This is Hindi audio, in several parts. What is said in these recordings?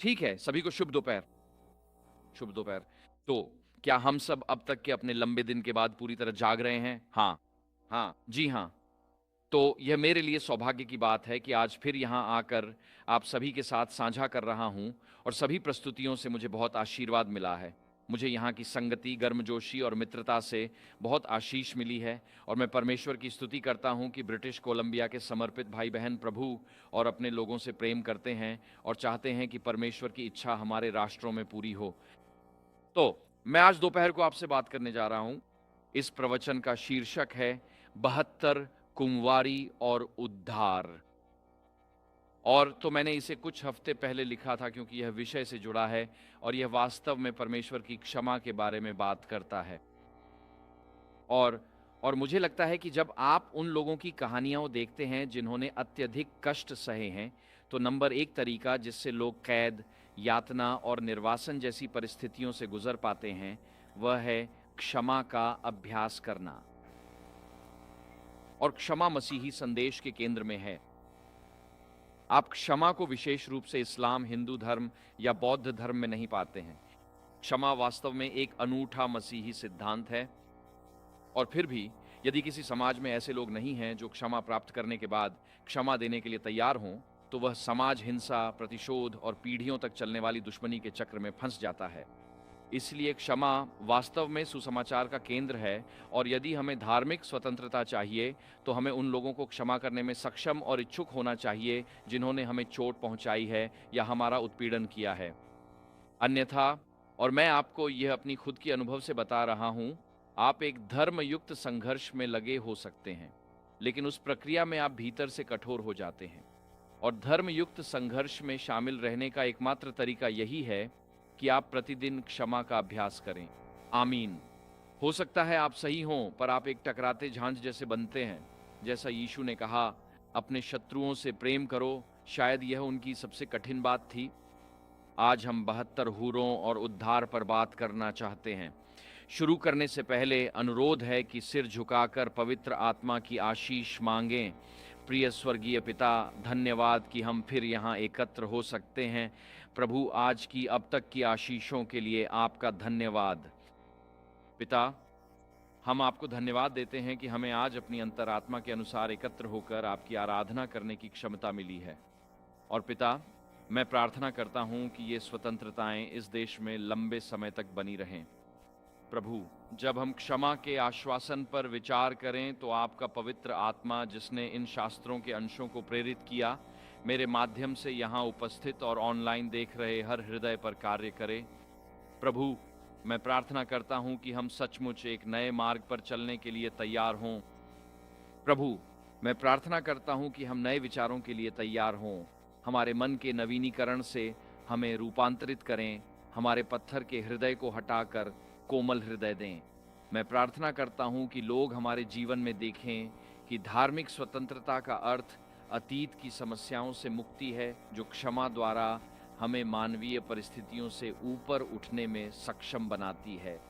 ठीक है, सभी को शुभ दोपहर। शुभ दोपहर। तो क्या हम सब अब तक के अपने लंबे दिन के बाद पूरी तरह जाग रहे हैं? हाँ, हाँ, जी हाँ। तो यह मेरे लिए सौभाग्य की बात है कि आज फिर यहाँ आकर आप सभी के साथ साझा कर रहा हूँ और सभी प्रस्तुतियों से मुझे बहुत आशीर्वाद मिला है। मुझे यहाँ की संगति, गर्मजोशी और मित्रता से बहुत आशीष मिली है और मैं परमेश्वर की स्तुति करता हूँ कि ब्रिटिश कोलंबिया के समर्पित भाई-बहन प्रभु और अपने लोगों से प्रेम करते हैं और चाहते हैं कि परमेश्वर की इच्छा हमारे राष्ट्रों में पूरी हो। तो मैं आज दोपहर को आपसे बात करने जा रहा हूं। इस प्रवचन का शीर्षक है 72 कुंवारी और उद्धार। और तो मैंने इसे कुछ हफ्ते पहले लिखा था क्योंकि यह विषय से जुड़ा है और यह वास्तव में परमेश्वर की क्षमा के बारे में बात करता है। और और मुझे लगता है कि जब आप उन लोगों की कहानियां देखते हैं जिन्होंने अत्यधिक कष्ट सहे हैं, तो नंबर एक तरीका जिससे लोग कैद, यातना और निर्वासन जैसी परिस्थितियों से गुजर पाते हैं, वह है क्षमा का अभ्यास करना। और क्षमा मसीही संदेश के केंद्र में है। आप क्षमा को विशेष रूप से इस्लाम, हिंदू धर्म या बौद्ध धर्म में नहीं पाते हैं। क्षमा वास्तव में एक अनूठा मसीही सिद्धांत है। और फिर भी यदि किसी समाज में ऐसे लोग नहीं हैं जो क्षमा प्राप्त करने के बाद क्षमा देने के लिए तैयार हों, तो वह समाज हिंसा, प्रतिशोध और पीढ़ियों तक चलने वाली दुश्मनी के चक्र में फंस जाता है। इसलिए क्षमा वास्तव में सुसमाचार का केंद्र है और यदि हमें धार्मिक स्वतंत्रता चाहिए, तो हमें उन लोगों को क्षमा करने में सक्षम और इच्छुक होना चाहिए जिन्होंने हमें चोट पहुंचाई है या हमारा उत्पीड़न किया है। अन्यथा, और मैं आपको यह अपनी खुद की अनुभव से बता रहा हूं, आप एक धर्मयुक्त संघर्ष में लगे हो सकते हैं, लेकिन उस प्रक्रिया में आप भीतर से कठोर हो जाते हैं। और धर्मयुक्त संघर्ष में शामिल रहने का एकमात्र तरीका यही है कि आप प्रतिदिन क्षमा का अभ्यास करें। आमीन। हो सकता है आप सही हों, पर आप एक टकराते झांझ जैसे बनते हैं। जैसा यीशु ने कहा, अपने शत्रुओं से प्रेम करो, शायद यह उनकी सबसे कठिन बात थी। आज हम 72 हूरों और उद्धार पर बात करना चाहते हैं। शुरू करने से पहले अनुरोध है कि सिर झुकाकर पवित्र आत्मा की आशीष मांगें। प्रिय स्वर्गीय पिता, धन्यवाद कि हम फिर यहाँ एकत्र हो सकते हैं। प्रभु, आज की अब तक की आशीषों के लिए आपका धन्यवाद। पिता, हम आपको धन्यवाद देते हैं कि हमें आज अपनी अंतरात्मा के अनुसार एकत्र होकर आपकी आराधना करने की क्षमता मिली है। और पिता, मैं प्रार्थना करता हूं कि ये स्वतंत्रताएं इस देश में लंबे समय तक बनी रहें। प्रभु, जब हम क्षमा के आश्वासन पर विचार करें, तो आपका पवित्र आत्मा जिसने इन शास्त्रों के अंशों को प्रेरित किया, मेरे माध्यम से यहाँ उपस्थित और ऑनलाइन देख रहे हर हृदय पर कार्य करे। प्रभु, मैं प्रार्थना करता हूँ कि हम सचमुच एक नए मार्ग पर चलने के लिए तैयार हों। प्रभु, मैं प्रार्थना करता हूँ कि हम नए विचारों के लिए तैयार हों। हमारे मन के नवीनीकरण से हमें रूपांतरित करें, हमारे पत्थर के हृदय को हटाकर कोमल हृदय दें। मैं प्रार्थना करता हूँ कि लोग हमारे जीवन में देखें कि धार्मिक स्वतंत्रता का अर्थ अतीत की समस्याओं से मुक्ति है, जो क्षमा द्वारा हमें मानवीय परिस्थितियों से ऊपर उठने में सक्षम बनाती है।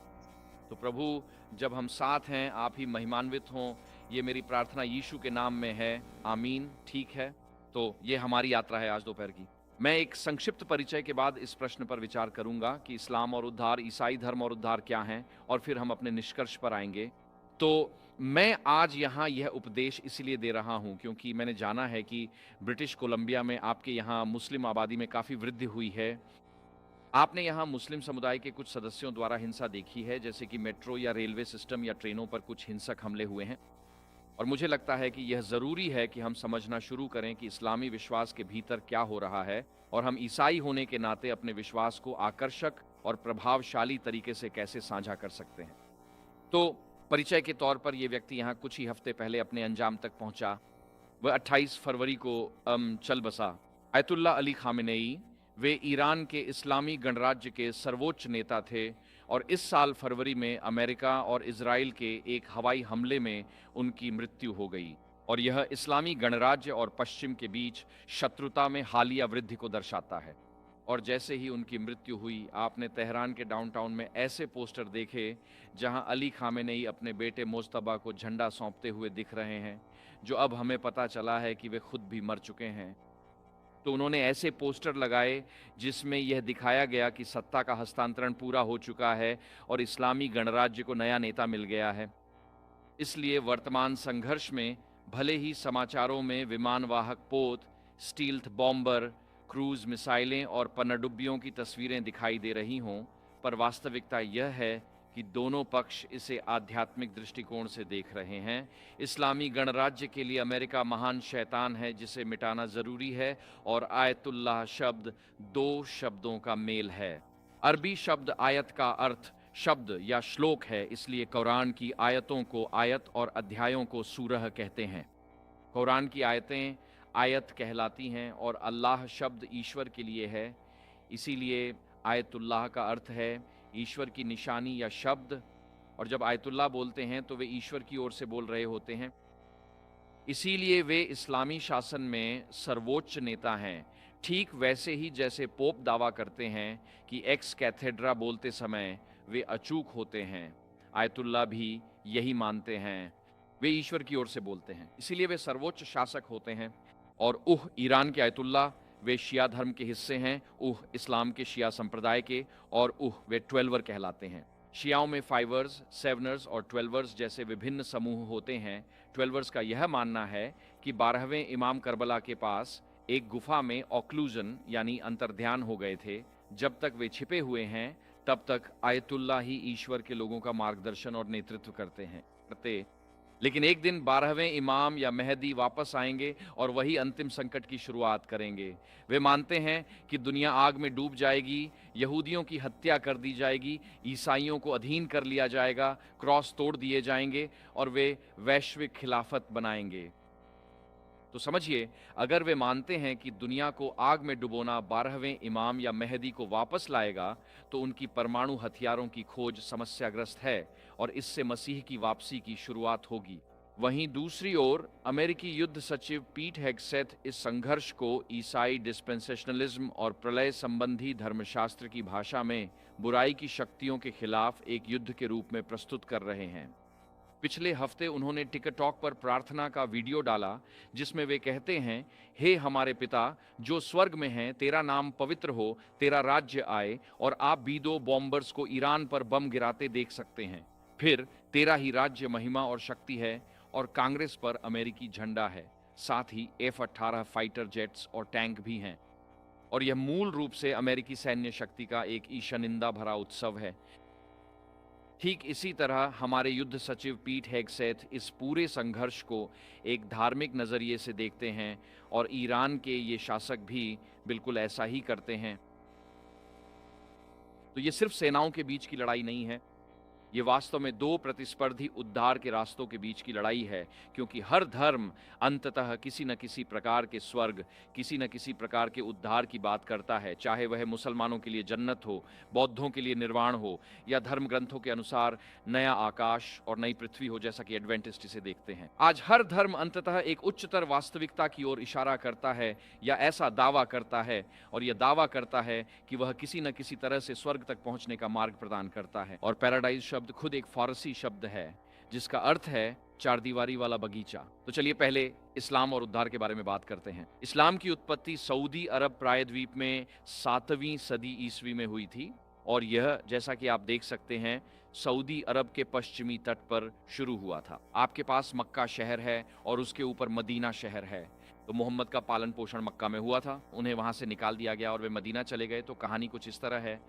तो प्रभु, जब हम साथ हैं, आप ही महिमान्वित हों। ये मेरी प्रार्थना यीशु के नाम में है। आमीन। ठीक है, तो ये हमारी यात्रा है आज दोपहर की। मैं एक संक्षिप्त परिचय के बाद इस प्रश्न पर विचार करूंगा कि इस्लाम और उद्धार, ईसाई धर्म और उद्धार क्या हैं, और फिर हम अपने निष्कर्ष पर आएंगे। तो मैं आज यहाँ यह उपदेश इसलिए दे रहा हूँ क्योंकि मैंने जाना है कि ब्रिटिश कोलंबिया में आपके यहाँ मुस्लिम आबादी में काफ़ी वृद्धि हुई है। आपने यहाँ मुस्लिम समुदाय के कुछ सदस्यों द्वारा हिंसा देखी है, जैसे कि मेट्रो या रेलवे सिस्टम या ट्रेनों पर कुछ हिंसक हमले हुए हैं। और मुझे लगता है कि यह ज़रूरी है कि हम समझना शुरू करें कि इस्लामी विश्वास के भीतर क्या हो रहा है और हम ईसाई होने के नाते अपने विश्वास को आकर्षक और प्रभावशाली तरीके से कैसे साझा कर सकते हैं। तो परिचय के तौर पर यह व्यक्ति यहाँ कुछ ही हफ्ते पहले अपने अंजाम तक पहुंचा। वह 28 फरवरी को चल बसा। आयतुल्ला अली खामेनेई, वे ईरान के इस्लामी गणराज्य के सर्वोच्च नेता थे और इस साल फरवरी में अमेरिका और इजराइल के एक हवाई हमले में उनकी मृत्यु हो गई। और यह इस्लामी गणराज्य और पश्चिम के बीच शत्रुता में हालिया वृद्धि को दर्शाता है। और जैसे ही उनकी मृत्यु हुई, आपने तेहरान के डाउनटाउन में ऐसे पोस्टर देखे जहां अली खामेनेई अपने बेटे मोज्तबा को झंडा सौंपते हुए दिख रहे हैं, जो अब हमें पता चला है कि वे खुद भी मर चुके हैं। तो उन्होंने ऐसे पोस्टर लगाए जिसमें यह दिखाया गया कि सत्ता का हस्तांतरण पूरा हो चुका है और इस्लामी गणराज्य को नया नेता मिल गया है। इसलिए वर्तमान संघर्ष में भले ही समाचारों में विमानवाहक पोत, स्टील्थ बॉम्बर, क्रूज मिसाइलें और पनडुब्बियों की तस्वीरें दिखाई दे रही हों, पर वास्तविकता यह है कि दोनों पक्ष इसे आध्यात्मिक दृष्टिकोण से देख रहे हैं। इस्लामी गणराज्य के लिए अमेरिका महान शैतान है जिसे मिटाना जरूरी है, और आयतुल्लाह शब्द दो शब्दों का मेल है। अरबी शब्द आयत का अर्थ शब्द या श्लोक है, इसलिए कुरान की आयतों को आयत और अध्यायों को सूरह कहते हैं। कुरान की आयतें आयत कहलाती हैं और अल्लाह शब्द ईश्वर के लिए है, इसीलिए आयतुल्लाह का अर्थ है ईश्वर की निशानी या शब्द। और जब आयतुल्लाह बोलते हैं तो वे ईश्वर की ओर से बोल रहे होते हैं, इसीलिए वे इस्लामी शासन में सर्वोच्च नेता हैं। ठीक वैसे ही जैसे पोप दावा करते हैं कि एक्स कैथेड्रा बोलते समय वे अचूक होते हैं, आयतुल्लाह भी यही मानते हैं, वे ईश्वर की ओर से बोलते हैं, इसीलिए वे सर्वोच्च शासक होते हैं। और ईरान के आयतुल्लाह वे शिया धर्म के हिस्से हैं, इस्लाम के शिया संप्रदाय के, और वे 12वर कहलाते हैं। शियाओं में 5ers, 7ers और 12ers जैसे विभिन्न समूह होते हैं। 12ers का यह मानना है कि 12वें इमाम करबला के पास एक गुफा में ऑक्लूजन यानी अंतर्ध्यान हो गए थे। जब तक वे छिपे हुए हैं तब तक आयतुल्लाह ही ईश्वर के लोगों का मार्गदर्शन और नेतृत्व करते। लेकिन एक दिन 12वें इमाम या मेहदी वापस आएंगे और वही अंतिम संकट की शुरुआत करेंगे। वे मानते हैं कि दुनिया आग में डूब जाएगी, यहूदियों की हत्या कर दी जाएगी, ईसाइयों को अधीन कर लिया जाएगा, क्रॉस तोड़ दिए जाएंगे और वे वैश्विक खिलाफत बनाएंगे। तो समझिए, अगर वे मानते हैं कि दुनिया को आग में डुबोना 12वें इमाम या मेहदी को वापस लाएगा, तो उनकी परमाणु हथियारों की खोज समस्याग्रस्त है और इससे मसीह की वापसी की शुरुआत होगी। वहीं दूसरी ओर अमेरिकी युद्ध सचिव पीट हेग्सेथ इस संघर्ष को ईसाई डिस्पेंसेशनलिज्म और प्रलय संबंधी धर्मशास्त्र की भाषा में बुराई की शक्तियों के खिलाफ एक युद्ध के रूप में प्रस्तुत कर रहे हैं। पिछले हफ्ते उन्होंने टिकटॉक पर प्रार्थना का वीडियो डाला जिसमें वे कहते हैं, हे हमारे पिता जो स्वर्ग में हैं, तेरा नाम पवित्र हो, तेरा राज्य आए, और आप भी दो बॉम्बर्स को ईरान पर बम गिराते देख सकते हैं। फिर तेरा ही राज्य महिमा और शक्ति है और कांग्रेस पर अमेरिकी झंडा है, साथ ही F-18 फाइटर जेट्स और टैंक भी हैं। और यह मूल रूप से अमेरिकी सैन्य शक्ति का एक ईशनिंदा भरा उत्सव है। ठीक इसी तरह हमारे युद्ध सचिव पीट हेग्सेथ इस पूरे संघर्ष को एक धार्मिक नजरिए से देखते हैं और ईरान के ये शासक भी बिल्कुल ऐसा ही करते हैं। तो ये सिर्फ सेनाओं के बीच की लड़ाई नहीं है, ये वास्तव में दो प्रतिस्पर्धी उद्धार के रास्तों के बीच की लड़ाई है, क्योंकि हर धर्म अंततः किसी न किसी प्रकार के स्वर्ग, किसी न किसी प्रकार के उद्धार की बात करता है, चाहे वह मुसलमानों के लिए जन्नत हो, बौद्धों के लिए निर्वाण हो, या धर्म ग्रंथों के अनुसार नया आकाश और नई पृथ्वी हो, जैसा कि एडवेंटिस्ट इसे देखते हैं। आज हर धर्म अंततः एक उच्चतर वास्तविकता की ओर इशारा करता है या ऐसा दावा करता है, और यह दावा करता है कि वह किसी न किसी तरह से स्वर्ग तक पहुंचने का मार्ग प्रदान करता है। और पैराडाइज शब्द खुद एक फारसी शब्द है जिसका अर्थ है चारदीवारी वाला बगीचा। तो चलिए पहले इस्लाम और उद्धार के बारे में बात करते हैं। इस्लाम की उत्पत्ति सऊदी अरब प्रायद्वीप में 7वीं सदी ईस्वी में हुई थी, और यह, जैसा कि आप देख सकते हैं, सऊदी अरब के पश्चिमी तट पर शुरू हुआ था। आपके पास मक्का शहर है और उसके ऊपर मदीना शहर है। तो मोहम्मद का पालन पोषण मक्का में हुआ था, उन्हें वहां से निकाल दिया गया और वे मदीना चले गए। तो कहानी कुछ इस तरह है,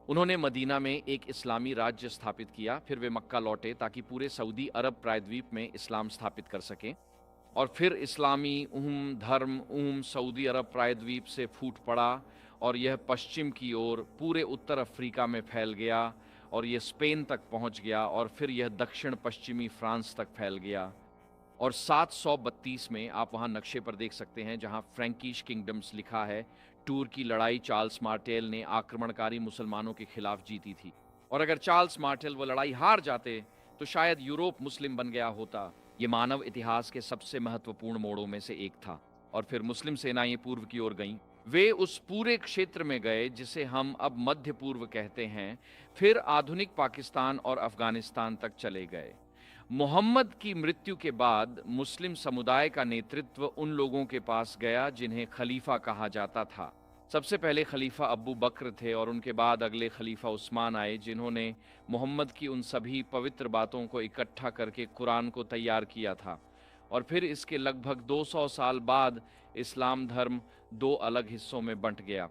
उन्होंने मदीना में एक इस्लामी राज्य स्थापित किया, फिर वे मक्का लौटे ताकि पूरे सऊदी अरब प्रायद्वीप में इस्लाम स्थापित कर सकें, और फिर इस्लामी धर्म सऊदी अरब प्रायद्वीप से फूट पड़ा और यह पश्चिम की ओर पूरे उत्तर अफ्रीका में फैल गया और यह स्पेन तक पहुंच गया, और फिर यह दक्षिण पश्चिमी फ्रांस तक फैल गया। और 732 में आप वहां नक्शे पर देख सकते हैं जहां फ्रैंकिश किंगडम्स लिखा है, टूर की लड़ाई चार्ल्स मार्टेल ने आक्रमणकारी मुसलमानों के खिलाफ जीती थी, और अगर चार्ल्स मार्टेल वो लड़ाई हार जाते तो शायद यूरोप मुस्लिम बन गया होता। ये मानव इतिहास के सबसे महत्वपूर्ण मोड़ों में से एक था। और फिर मुस्लिम सेनाएं पूर्व की ओर गईं। वे उस पूरे क्षेत्र में गए जिसे हम अब मध्य पूर्व कहते हैं, फिर आधुनिक पाकिस्तान और अफगानिस्तान तक चले गए। मोहम्मद की मृत्यु के बाद मुस्लिम समुदाय का नेतृत्व उन लोगों के पास गया जिन्हें खलीफा कहा जाता था। सबसे पहले खलीफा अब्बू बकर थे और उनके बाद अगले खलीफा उस्मान आए, जिन्होंने मोहम्मद की उन सभी पवित्र बातों को इकट्ठा करके कुरान को तैयार किया था। और फिर इसके लगभग 200 साल बाद इस्लाम धर्म दो अलग हिस्सों में बंट गया।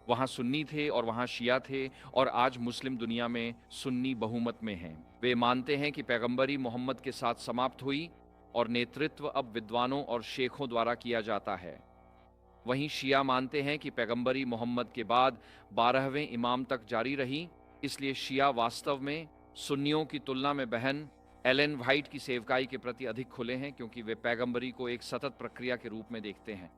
वहाँ सुन्नी थे और वहाँ शिया थे, और आज मुस्लिम दुनिया में सुन्नी बहुमत में हैं। वे मानते हैं कि पैगंबरी मोहम्मद के साथ समाप्त हुई और नेतृत्व अब विद्वानों और शेखों द्वारा किया जाता है। वहीं शिया मानते हैं कि पैगंबरी मोहम्मद के बाद 12वें इमाम तक जारी रही, इसलिए शिया वास्तव में सुन्नियों की तुलना में बहन एलेन वाइट की सेवकाई के प्रति अधिक खुले हैं, क्योंकि वे पैगंबरी को एक सतत प्रक्रिया के रूप में देखते हैं।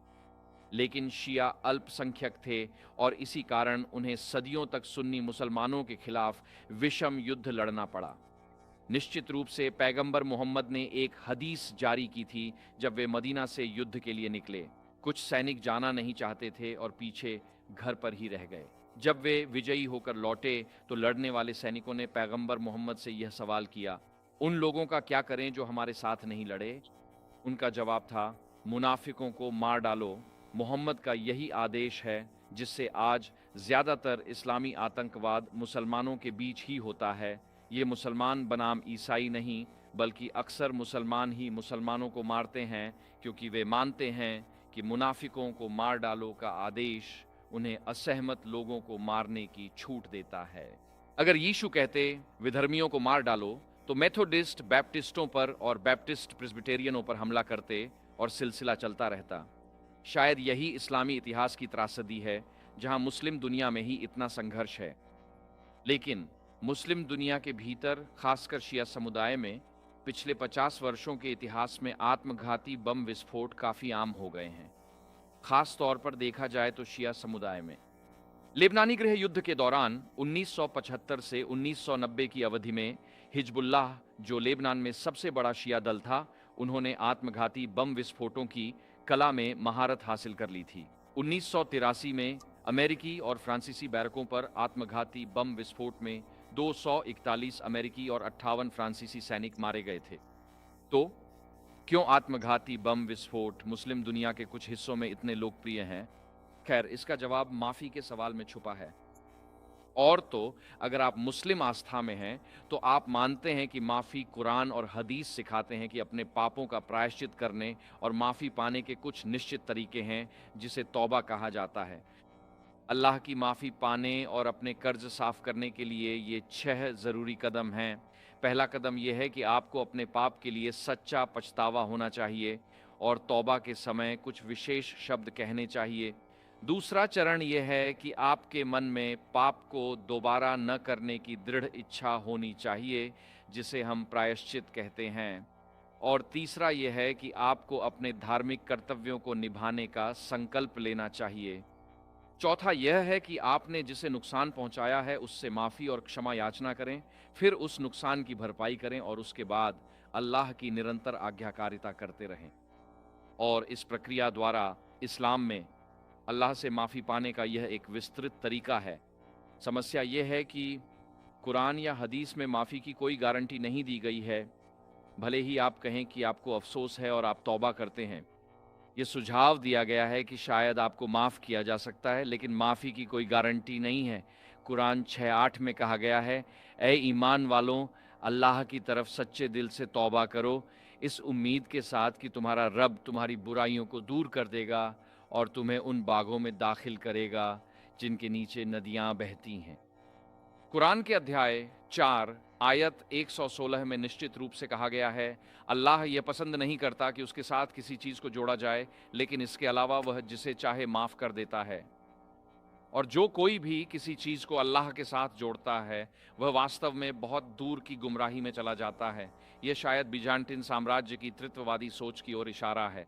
लेकिन शिया अल्पसंख्यक थे और इसी कारण उन्हें सदियों तक सुन्नी मुसलमानों के खिलाफ विषम युद्ध लड़ना पड़ा। निश्चित रूप से पैगंबर मोहम्मद ने एक हदीस जारी की थी जब वे मदीना से युद्ध के लिए निकले। कुछ सैनिक जाना नहीं चाहते थे और पीछे घर पर ही रह गए। जब वे विजयी होकर लौटे तो लड़ने वाले सैनिकों ने पैगंबर मोहम्मद से यह सवाल किया, उन लोगों का क्या करें जो हमारे साथ नहीं लड़े? उनका जवाब था, मुनाफिकों को मार डालो। मोहम्मद का यही आदेश है जिससे आज ज़्यादातर इस्लामी आतंकवाद मुसलमानों के बीच ही होता है। ये मुसलमान बनाम ईसाई नहीं, बल्कि अक्सर मुसलमान ही मुसलमानों को मारते हैं, क्योंकि वे मानते हैं कि मुनाफिकों को मार डालो का आदेश उन्हें असहमत लोगों को मारने की छूट देता है। अगर यीशु कहते विधर्मियों को मार डालो, तो मेथोडिस्ट बैप्टिस्टों पर और बैप्टिस्ट प्रेस्बिटेरियनों पर हमला करते और सिलसिला चलता रहता। शायद यही इस्लामी इतिहास की त्रासदी है, जहां मुस्लिम दुनिया में ही इतना संघर्ष है। लेकिन मुस्लिम दुनिया के भीतर, खासकर शिया समुदाय में, पिछले 50 वर्षों के इतिहास में आत्मघाती बम विस्फोट काफी आम हो गए हैं। खास तौर पर देखा जाए तो शिया समुदाय में। लेबनानी गृह युद्ध के दौरान 1975 से 1990 की अवधि में हिजबुल्लाह, जो लेबनान में सबसे बड़ा शिया दल था, उन्होंने आत्मघाती बम विस्फोटों की कला में महारत हासिल कर ली थी। 1983 में अमेरिकी और फ्रांसीसी बैरकों पर आत्मघाती बम विस्फोट में 241 अमेरिकी और 58 फ्रांसीसी सैनिक मारे गए थे। तो क्यों आत्मघाती बम विस्फोट मुस्लिम दुनिया के कुछ हिस्सों में इतने लोकप्रिय हैं? खैर, इसका जवाब माफी के सवाल में छुपा है। और तो अगर आप मुस्लिम आस्था में हैं तो आप मानते हैं कि माफ़ी कुरान और हदीस सिखाते हैं कि अपने पापों का प्रायश्चित करने और माफ़ी पाने के कुछ निश्चित तरीके हैं, जिसे तौबा कहा जाता है। अल्लाह की माफ़ी पाने और अपने कर्ज साफ करने के लिए ये 6 ज़रूरी कदम हैं। पहला कदम यह है कि आपको अपने पाप के लिए सच्चा पछतावा होना चाहिए और तौबा के समय कुछ विशेष शब्द कहने चाहिए। दूसरा चरण यह है कि आपके मन में पाप को दोबारा न करने की दृढ़ इच्छा होनी चाहिए, जिसे हम प्रायश्चित कहते हैं। और तीसरा यह है कि आपको अपने धार्मिक कर्तव्यों को निभाने का संकल्प लेना चाहिए। चौथा यह है कि आपने जिसे नुकसान पहुंचाया है उससे माफ़ी और क्षमा याचना करें, फिर उस नुकसान की भरपाई करें और उसके बाद अल्लाह की निरंतर आज्ञाकारिता करते रहें। और इस प्रक्रिया द्वारा इस्लाम में अल्लाह से माफ़ी पाने का यह एक विस्तृत तरीका है। समस्या यह है कि कुरान या हदीस में माफ़ी की कोई गारंटी नहीं दी गई है। भले ही आप कहें कि आपको अफसोस है और आप तौबा करते हैं, ये सुझाव दिया गया है कि शायद आपको माफ़ किया जा सकता है, लेकिन माफ़ी की कोई गारंटी नहीं है। कुरान 6:8 में कहा गया है, ए ईमान वालों, अल्लाह की तरफ सच्चे दिल से तौबा करो, इस उम्मीद के साथ कि तुम्हारा रब तुम्हारी बुराइयों को दूर कर देगा और तुम्हें उन बागों में दाखिल करेगा जिनके नीचे नदियां बहती हैं। कुरान के अध्याय 4 आयत 116 में निश्चित रूप से कहा गया है, अल्लाह यह पसंद नहीं करता कि उसके साथ किसी चीज़ को जोड़ा जाए, लेकिन इसके अलावा वह जिसे चाहे माफ़ कर देता है। और जो कोई भी किसी चीज़ को अल्लाह के साथ जोड़ता है, वह वास्तव में बहुत दूर की गुमराही में चला जाता है। यह शायद बिजान्टिन साम्राज्य की तृत्ववादी सोच की ओर इशारा है।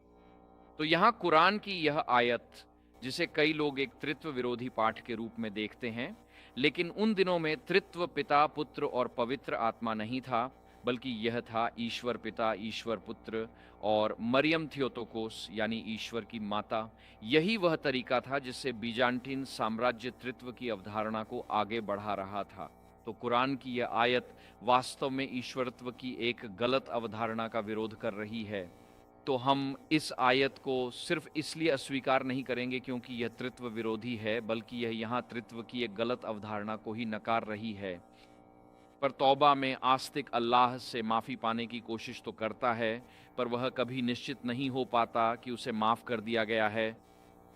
तो यहाँ कुरान की यह आयत, जिसे कई लोग एक तृत्व विरोधी पाठ के रूप में देखते हैं, लेकिन उन दिनों में तृत्व पिता, पुत्र और पवित्र आत्मा नहीं था, बल्कि यह था ईश्वर पिता, ईश्वर पुत्र और मरियम थियोटोकोस यानी ईश्वर की माता। यही वह तरीका था जिससे बीजान्टिन साम्राज्य तृत्व की अवधारणा को आगे बढ़ा रहा था। तो कुरान की यह आयत वास्तव में ईश्वरत्व की एक गलत अवधारणा का विरोध कर रही है। तो हम इस आयत को सिर्फ इसलिए अस्वीकार नहीं करेंगे क्योंकि यह त्रित्व विरोधी है, बल्कि यह यहाँ त्रित्व की एक गलत अवधारणा को ही नकार रही है। पर तौबा में आस्तिक अल्लाह से माफ़ी पाने की कोशिश तो करता है, पर वह कभी निश्चित नहीं हो पाता कि उसे माफ़ कर दिया गया है।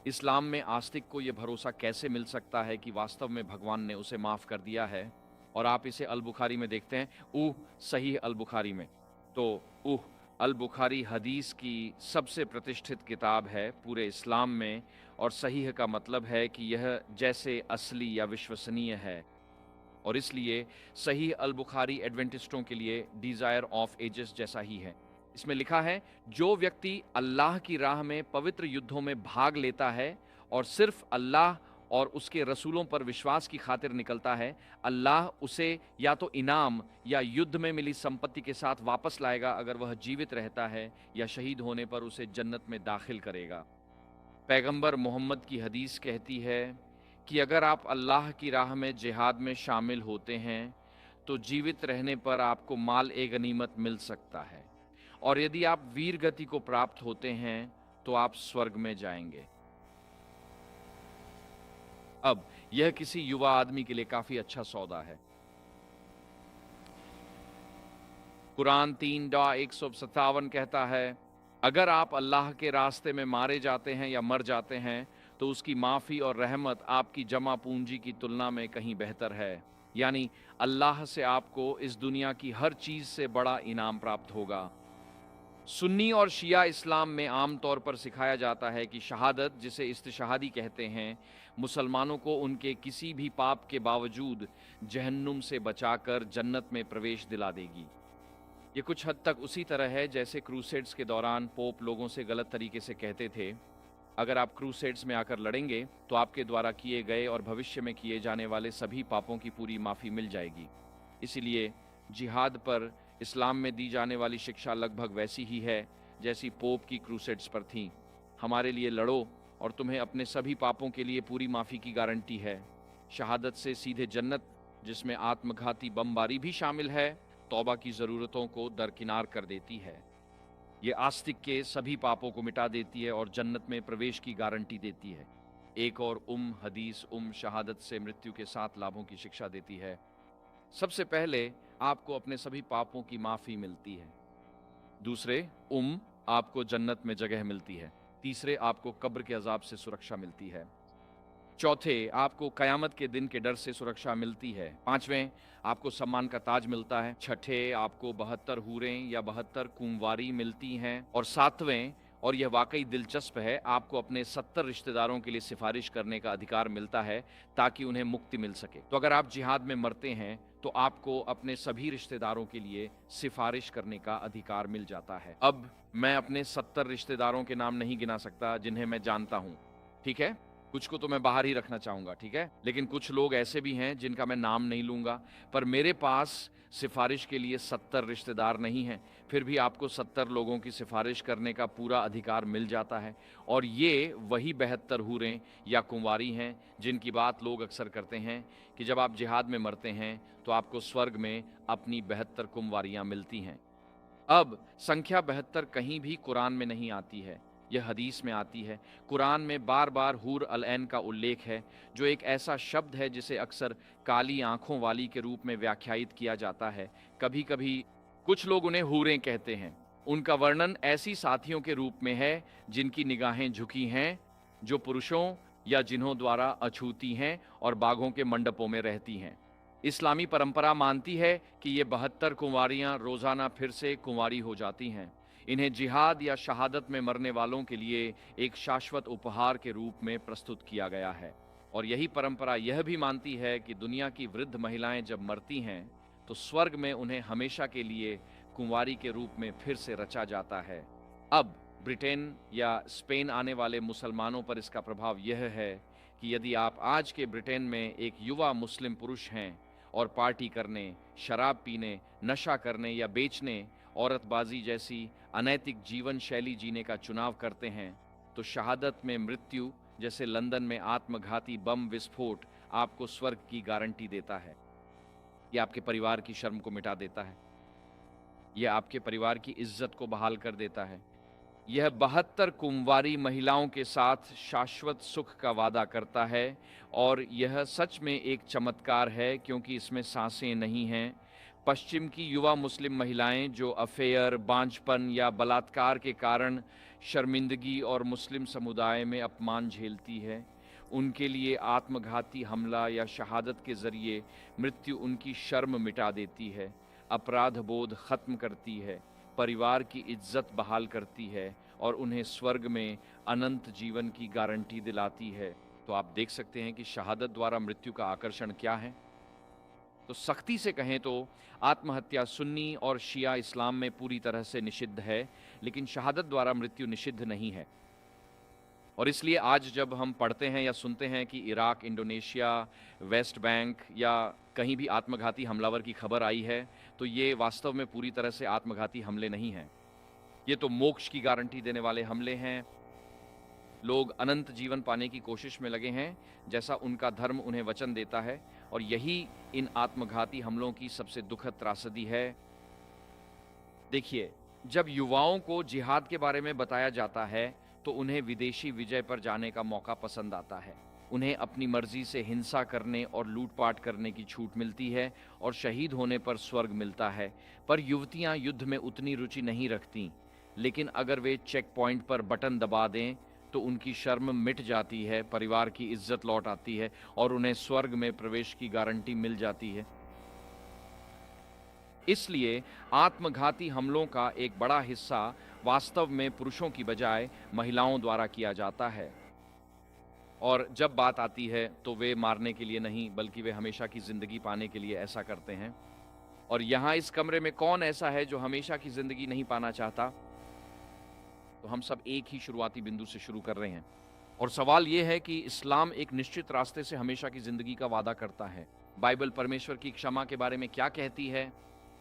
इस्लाम में आस्तिक को यह भरोसा कैसे मिल सकता है कि वास्तव में भगवान ने उसे माफ़ कर दिया है? और आप इसे अल बुखारी में देखते हैं, सही अल बुखारी में। तो अल बुखारी हदीस की सबसे प्रतिष्ठित किताब है पूरे इस्लाम में, और सहीह का मतलब है कि यह जैसे असली या विश्वसनीय है। और इसलिए सही अल बुखारी एडवेंटिस्टों के लिए डिज़ायर ऑफ एजेस जैसा ही है। इसमें लिखा है, जो व्यक्ति अल्लाह की राह में पवित्र युद्धों में भाग लेता है और सिर्फ अल्लाह और उसके रसूलों पर विश्वास की खातिर निकलता है, अल्लाह उसे या तो इनाम या युद्ध में मिली संपत्ति के साथ वापस लाएगा अगर वह जीवित रहता है, या शहीद होने पर उसे जन्नत में दाखिल करेगा। पैगंबर मोहम्मद की हदीस कहती है कि अगर आप अल्लाह की राह में जिहाद में शामिल होते हैं तो जीवित रहने पर आपको माल ए गनीमत मिल सकता है, और यदि आप वीर गति को प्राप्त होते हैं तो आप स्वर्ग में जाएंगे। अब यह किसी युवा आदमी के लिए काफी अच्छा सौदा है। कुरान 3:157 कहता है, अगर आप अल्लाह के रास्ते में मारे जाते हैं या मर जाते हैं तो उसकी माफ़ी और रहमत आपकी जमा पूंजी की तुलना में कहीं बेहतर है। यानी अल्लाह से आपको इस दुनिया की हर चीज़ से बड़ा इनाम प्राप्त होगा। सुन्नी और शिया इस्लाम में आम तौर पर सिखाया जाता है कि शहादत, जिसे इस्तिशहादी कहते हैं, मुसलमानों को उनके किसी भी पाप के बावजूद जहन्नुम से बचाकर जन्नत में प्रवेश दिला देगी। ये कुछ हद तक उसी तरह है जैसे क्रूसेड्स के दौरान पोप लोगों से गलत तरीके से कहते थे, अगर आप क्रूसेड्स में आकर लड़ेंगे तो आपके द्वारा किए गए और भविष्य में किए जाने वाले सभी पापों की पूरी माफ़ी मिल जाएगी। इसीलिए जिहाद पर इस्लाम में दी जाने वाली शिक्षा लगभग वैसी ही है जैसी पोप की क्रूसेड्स पर थी। हमारे लिए लड़ो और तुम्हें अपने सभी पापों के लिए पूरी माफ़ी की गारंटी है। शहादत से सीधे जन्नत, जिसमें आत्मघाती बमबारी भी शामिल है, तौबा की ज़रूरतों को दरकिनार कर देती है। ये आस्तिक के सभी पापों को मिटा देती है और जन्नत में प्रवेश की गारंटी देती है। एक और हदीस शहादत से मृत्यु के 7 लाभों की शिक्षा देती है। सबसे पहले आपको अपने सभी पापों की माफ़ी मिलती है। दूसरे, आपको जन्नत में जगह मिलती है। तीसरे, आपको कब्र के अजाब से सुरक्षा मिलती है। चौथे, आपको कयामत के दिन के डर से सुरक्षा मिलती है। पांचवें, आपको सम्मान का ताज मिलता है। छठे, आपको 72 हूरें या 72 कुंवारी मिलती हैं। और सातवें, और यह वाकई दिलचस्प है, आपको अपने 70 रिश्तेदारों के लिए सिफारिश करने का अधिकार मिलता है ताकि उन्हें मुक्ति मिल सके। तो अगर आप जिहाद में मरते हैं तो आपको अपने सभी रिश्तेदारों के लिए सिफारिश करने का अधिकार मिल जाता है। अब मैं अपने 70 रिश्तेदारों के नाम नहीं गिना सकता जिन्हें मैं जानता हूँ, ठीक है? कुछ को तो मैं बाहर ही रखना चाहूँगा, ठीक है? लेकिन कुछ लोग ऐसे भी हैं जिनका मैं नाम नहीं लूँगा। पर मेरे पास सिफारिश के लिए 70 रिश्तेदार नहीं हैं, फिर भी आपको 70 लोगों की सिफारिश करने का पूरा अधिकार मिल जाता है। और ये वही 72 हूरें या कुंवारी हैं जिनकी बात लोग अक्सर करते हैं कि जब आप जिहाद में मरते हैं तो आपको स्वर्ग में अपनी 72 कुंवारियाँ मिलती हैं। अब संख्या 72 कहीं भी कुरान में नहीं आती है, यह हदीस में आती है। कुरान में बार बार हूर अल ऐन का उल्लेख है, जो एक ऐसा शब्द है जिसे अक्सर काली आंखों वाली के रूप में व्याख्यायित किया जाता है। कभी कभी कुछ लोग उन्हें हूरें कहते हैं। उनका वर्णन ऐसी साथियों के रूप में है जिनकी निगाहें झुकी हैं, जो पुरुषों या जिन्हों द्वारा अछूती हैं और बागों के मंडपों में रहती हैं। इस्लामी परंपरा मानती है कि ये 72 कुंवारियां रोजाना फिर से कुंवारी हो जाती हैं। इन्हें जिहाद या शहादत में मरने वालों के लिए एक शाश्वत उपहार के रूप में प्रस्तुत किया गया है। और यही परंपरा यह भी मानती है कि दुनिया की वृद्ध महिलाएं जब मरती हैं तो स्वर्ग में उन्हें हमेशा के लिए कुंवारी के रूप में फिर से रचा जाता है। अब ब्रिटेन या स्पेन आने वाले मुसलमानों पर इसका प्रभाव यह है कि यदि आप आज के ब्रिटेन में एक युवा मुस्लिम पुरुष हैं और पार्टी करने, शराब पीने, नशा करने या बेचने, औरतबाजी जैसी अनैतिक जीवन शैली जीने का चुनाव करते हैं, तो शहादत में मृत्यु, जैसे लंदन में आत्मघाती बम विस्फोट, आपको स्वर्ग की गारंटी देता है। ये आपके परिवार की शर्म को मिटा देता है, यह आपके परिवार की इज्जत को बहाल कर देता है। यह 72 कुंवारी महिलाओं के साथ शाश्वत सुख का वादा करता है और यह सच में एक चमत्कार है क्योंकि इसमें सांसें नहीं हैं। पश्चिम की युवा मुस्लिम महिलाएं जो अफेयर, बांझपन या बलात्कार के कारण शर्मिंदगी और मुस्लिम समुदाय में अपमान झेलती है, उनके लिए आत्मघाती हमला या शहादत के जरिए मृत्यु उनकी शर्म मिटा देती है, अपराध बोध खत्म करती है, परिवार की इज्जत बहाल करती है और उन्हें स्वर्ग में अनंत जीवन की गारंटी दिलाती है। तो आप देख सकते हैं कि शहादत द्वारा मृत्यु का आकर्षण क्या है। तो सख्ती से कहें तो आत्महत्या सुन्नी और शिया इस्लाम में पूरी तरह से निषिद्ध है, लेकिन शहादत द्वारा मृत्यु निषिद्ध नहीं है। और इसलिए आज जब हम पढ़ते हैं या सुनते हैं कि इराक, इंडोनेशिया, वेस्ट बैंक या कहीं भी आत्मघाती हमलावर की खबर आई है, तो ये वास्तव में पूरी तरह से आत्मघाती हमले नहीं हैं। ये तो मोक्ष की गारंटी देने वाले हमले हैं। लोग अनंत जीवन पाने की कोशिश में लगे हैं, जैसा उनका धर्म उन्हें वचन देता है, और यही इन आत्मघाती हमलों की सबसे दुखद त्रासदी है। देखिए, जब युवाओं को जिहाद के बारे में बताया जाता है तो उन्हें विदेशी विजय पर जाने का मौका पसंद आता है। उन्हें अपनी मर्जी से हिंसा करने और लूटपाट करने की छूट मिलती है और शहीद होने पर स्वर्ग मिलता है। पर युवतियां युद्ध में उतनी रुचि नहीं रखती, लेकिन अगर वे चेक पॉइंट पर बटन दबा दें तो उनकी शर्म मिट जाती है, परिवार की इज्जत लौट आती है और उन्हें स्वर्ग में प्रवेश की गारंटी मिल जाती है। इसलिए आत्मघाती हमलों का एक बड़ा हिस्सा वास्तव में पुरुषों की बजाय महिलाओं द्वारा किया जाता है। और जब बात आती है तो वे मारने के लिए नहीं, बल्कि वे हमेशा की जिंदगी पाने के लिए ऐसा करते हैं। और यहाँ इस कमरे में कौन ऐसा है जो हमेशा की जिंदगी नहीं पाना चाहता? तो हम सब एक ही शुरुआती बिंदु से शुरू कर रहे हैं। और सवाल यह है कि इस्लाम एक निश्चित रास्ते से हमेशा की जिंदगी का वादा करता है। बाइबल परमेश्वर की क्षमा के बारे में क्या कहती है?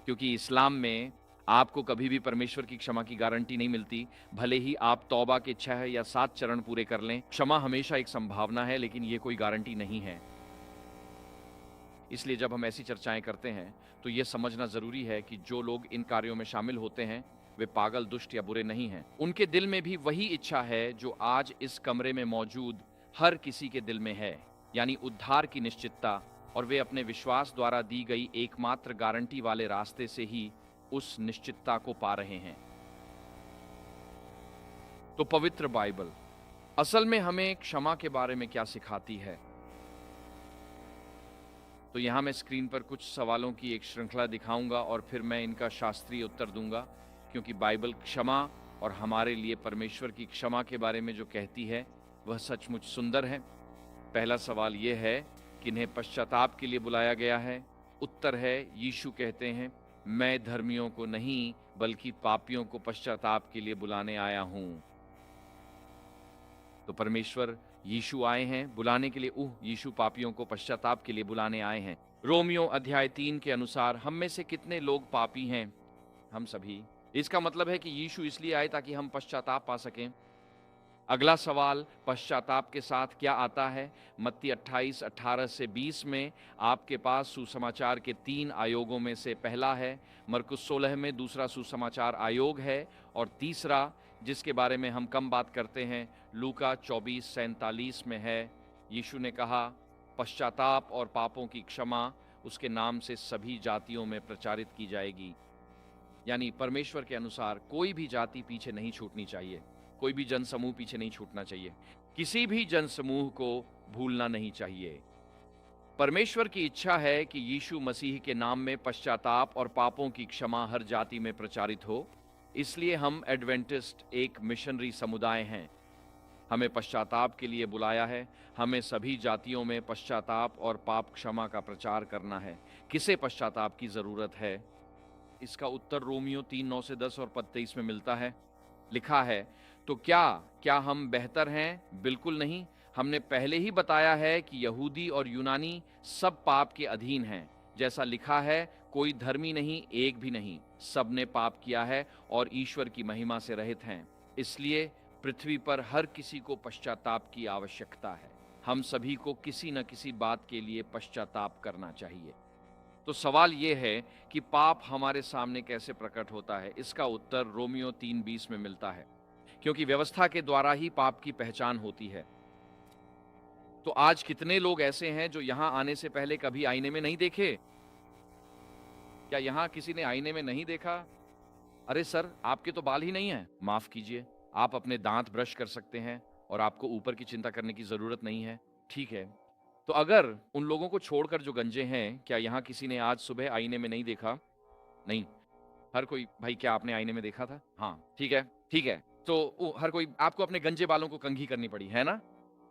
क्योंकि इस्लाम में आपको कभी भी परमेश्वर की क्षमा की गारंटी नहीं मिलती, भले ही आप तौबा के 6 या 7 चरण पूरे कर लें। क्षमा हमेशा एक संभावना है, लेकिन ये कोई गारंटी नहीं है। इसलिए जब हम ऐसी चर्चाएं करते हैं तो ये समझना जरूरी है कि जो लोग इन कार्यों में शामिल होते हैं वे पागल, दुष्ट या बुरे नहीं हैं। उनके दिल में भी वही इच्छा है जो आज इस कमरे में मौजूद हर किसी के दिल में है, यानी उद्धार की निश्चितता, और वे अपने विश्वास द्वारा दी गई एकमात्र गारंटी वाले रास्ते से ही उस निश्चितता को पा रहे हैं। तो पवित्र बाइबल असल में हमें क्षमा के बारे में क्या सिखाती है? तो यहां मैं स्क्रीन पर कुछ सवालों की एक श्रृंखला दिखाऊंगा और फिर मैं इनका शास्त्रीय उत्तर दूंगा, क्योंकि बाइबल क्षमा और हमारे लिए परमेश्वर की क्षमा के बारे में जो कहती है वह सचमुच सुंदर है। पहला सवाल यह है कि इन्हें पश्चाताप के लिए बुलाया गया है। उत्तर है, यीशु कहते हैं, मैं धर्मियों को नहीं बल्कि पापियों को पश्चाताप के लिए बुलाने आया हूं। तो परमेश्वर यीशु आए हैं बुलाने के लिए। यीशु पापियों को पश्चाताप के लिए बुलाने आए हैं। रोमियो अध्याय 3 के अनुसार हम में से कितने लोग पापी हैं? हम सभी। इसका मतलब है कि यीशु इसलिए आए ताकि हम पश्चाताप पा सकें। अगला सवाल, पश्चाताप के साथ क्या आता है? मत्ती 28:18 से 20 में आपके पास सुसमाचार के 3 आयोगों में से पहला है। मरकुस 16 में दूसरा सुसमाचार आयोग है, और तीसरा, जिसके बारे में हम कम बात करते हैं, लूका 24:47 में है। यीशु ने कहा, पश्चाताप और पापों की क्षमा उसके नाम से सभी जातियों में प्रचारित की जाएगी। यानी परमेश्वर के अनुसार कोई भी जाति पीछे नहीं छूटनी चाहिए, कोई भी जनसमूह पीछे नहीं छूटना चाहिए, किसी भी जनसमूह को भूलना नहीं चाहिए। परमेश्वर की इच्छा है कि यीशु मसीह के नाम में पश्चाताप और पापों की क्षमा हर जाति में प्रचारित हो। इसलिए हम एडवेंटिस्ट एक मिशनरी समुदाय हैं। हमें पश्चाताप के लिए बुलाया है। हमें सभी जातियों में पश्चाताप और पाप क्षमा का प्रचार करना है। किसे पश्चाताप की जरूरत है? इसका उत्तर रोमियो 3:9 से 10 और 23 में मिलता है। लिखा है, तो क्या हम बेहतर हैं? बिल्कुल नहीं। हमने पहले ही बताया है कि यहूदी और यूनानी सब पाप के अधीन हैं। जैसा लिखा है, कोई धर्मी नहीं, एक भी नहीं। सब ने पाप किया है और ईश्वर की महिमा से रहित हैं। इसलिए पृथ्वी पर हर किसी को पश्चाताप की आवश्यकता है। हम सभी को किसी न किसी बात के लिए पश्चाताप करना चाहिए। तो सवाल ये है कि पाप हमारे सामने कैसे प्रकट होता है। इसका उत्तर रोमियो 3:20 में मिलता है, क्योंकि व्यवस्था के द्वारा ही पाप की पहचान होती है। तो आज कितने लोग ऐसे हैं जो यहां आने से पहले कभी आईने में नहीं देखे? क्या यहां किसी ने आईने में नहीं देखा? अरे सर, आपके तो बाल ही नहीं हैं। माफ कीजिए, आप अपने दांत ब्रश कर सकते हैं और आपको ऊपर की चिंता करने की जरूरत नहीं है। ठीक है, तो अगर उन लोगों को छोड़कर जो गंजे हैं, क्या यहाँ किसी ने आज सुबह आईने में नहीं देखा? नहीं। हर कोई, भाई क्या आपने आईने में देखा था? हाँ, ठीक है, ठीक है। तो हर कोई, आपको अपने गंजे बालों को कंघी करनी पड़ी, है ना?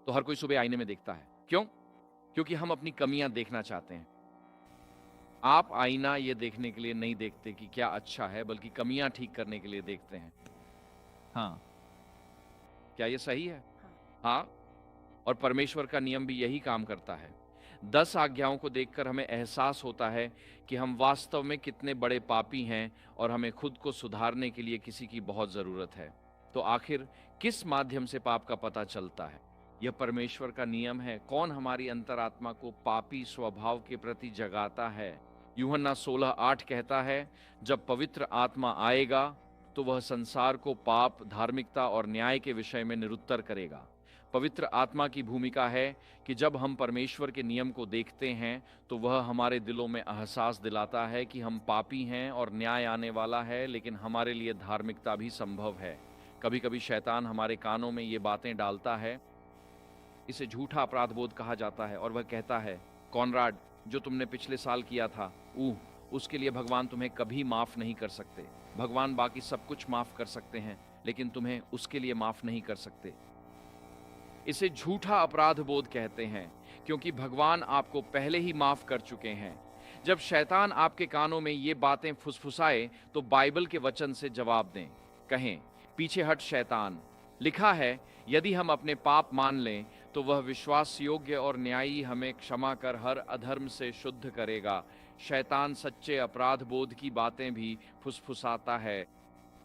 तो हर कोई सुबह आईने में देखता है। क्यों? क्योंकि हम अपनी कमियां देखना चाहते हैं। आप आईना ये देखने के लिए नहीं देखते कि क्या अच्छा है, बल्कि कमियां ठीक करने के लिए देखते हैं। हाँ, क्या ये सही है? हाँ। और परमेश्वर का नियम भी यही काम करता है। 10 आज्ञाओं को देखकर हमें एहसास होता है कि हम वास्तव में कितने बड़े पापी हैं और हमें खुद को सुधारने के लिए किसी की बहुत जरूरत है। तो आखिर किस माध्यम से पाप का पता चलता है? यह परमेश्वर का नियम है। कौन हमारी अंतरात्मा को पापी स्वभाव के प्रति जगाता है? यूहन्ना 16:8 कहता है, जब पवित्र आत्मा आएगा तो वह संसार को पाप, धार्मिकता और न्याय के विषय में निरुत्तर करेगा। पवित्र आत्मा की भूमिका है कि जब हम परमेश्वर के नियम को देखते हैं तो वह हमारे दिलों में एहसास दिलाता है कि हम पापी हैं और न्याय आने वाला है, लेकिन हमारे लिए धार्मिकता भी संभव है। कभी कभी शैतान हमारे कानों में ये बातें डालता है। इसे झूठा अपराध बोध कहा जाता है और वह कहता है, कॉनराड, जो तुमने पिछले साल किया था, उसके लिए भगवान तुम्हें कभी माफ नहीं कर सकते। भगवान बाकी सब कुछ माफ कर सकते हैं, लेकिन तुम्हें उसके लिए माफ नहीं कर सकते। इसे झूठा अपराध बोध कहते हैं, क्योंकि भगवान आपको पहले ही माफ कर चुके हैं। जब शैतान आपके कानों में ये बातें फुसफुसाए तो बाइबल के वचन से जवाब दें। कहें, पीछे हट शैतान। लिखा है, यदि हम अपने पाप मान लें तो वह विश्वास योग्य और न्यायी हमें क्षमा कर हर अधर्म से शुद्ध करेगा। शैतान सच्चे अपराध बोध की बातें भी फुसफुसाता है।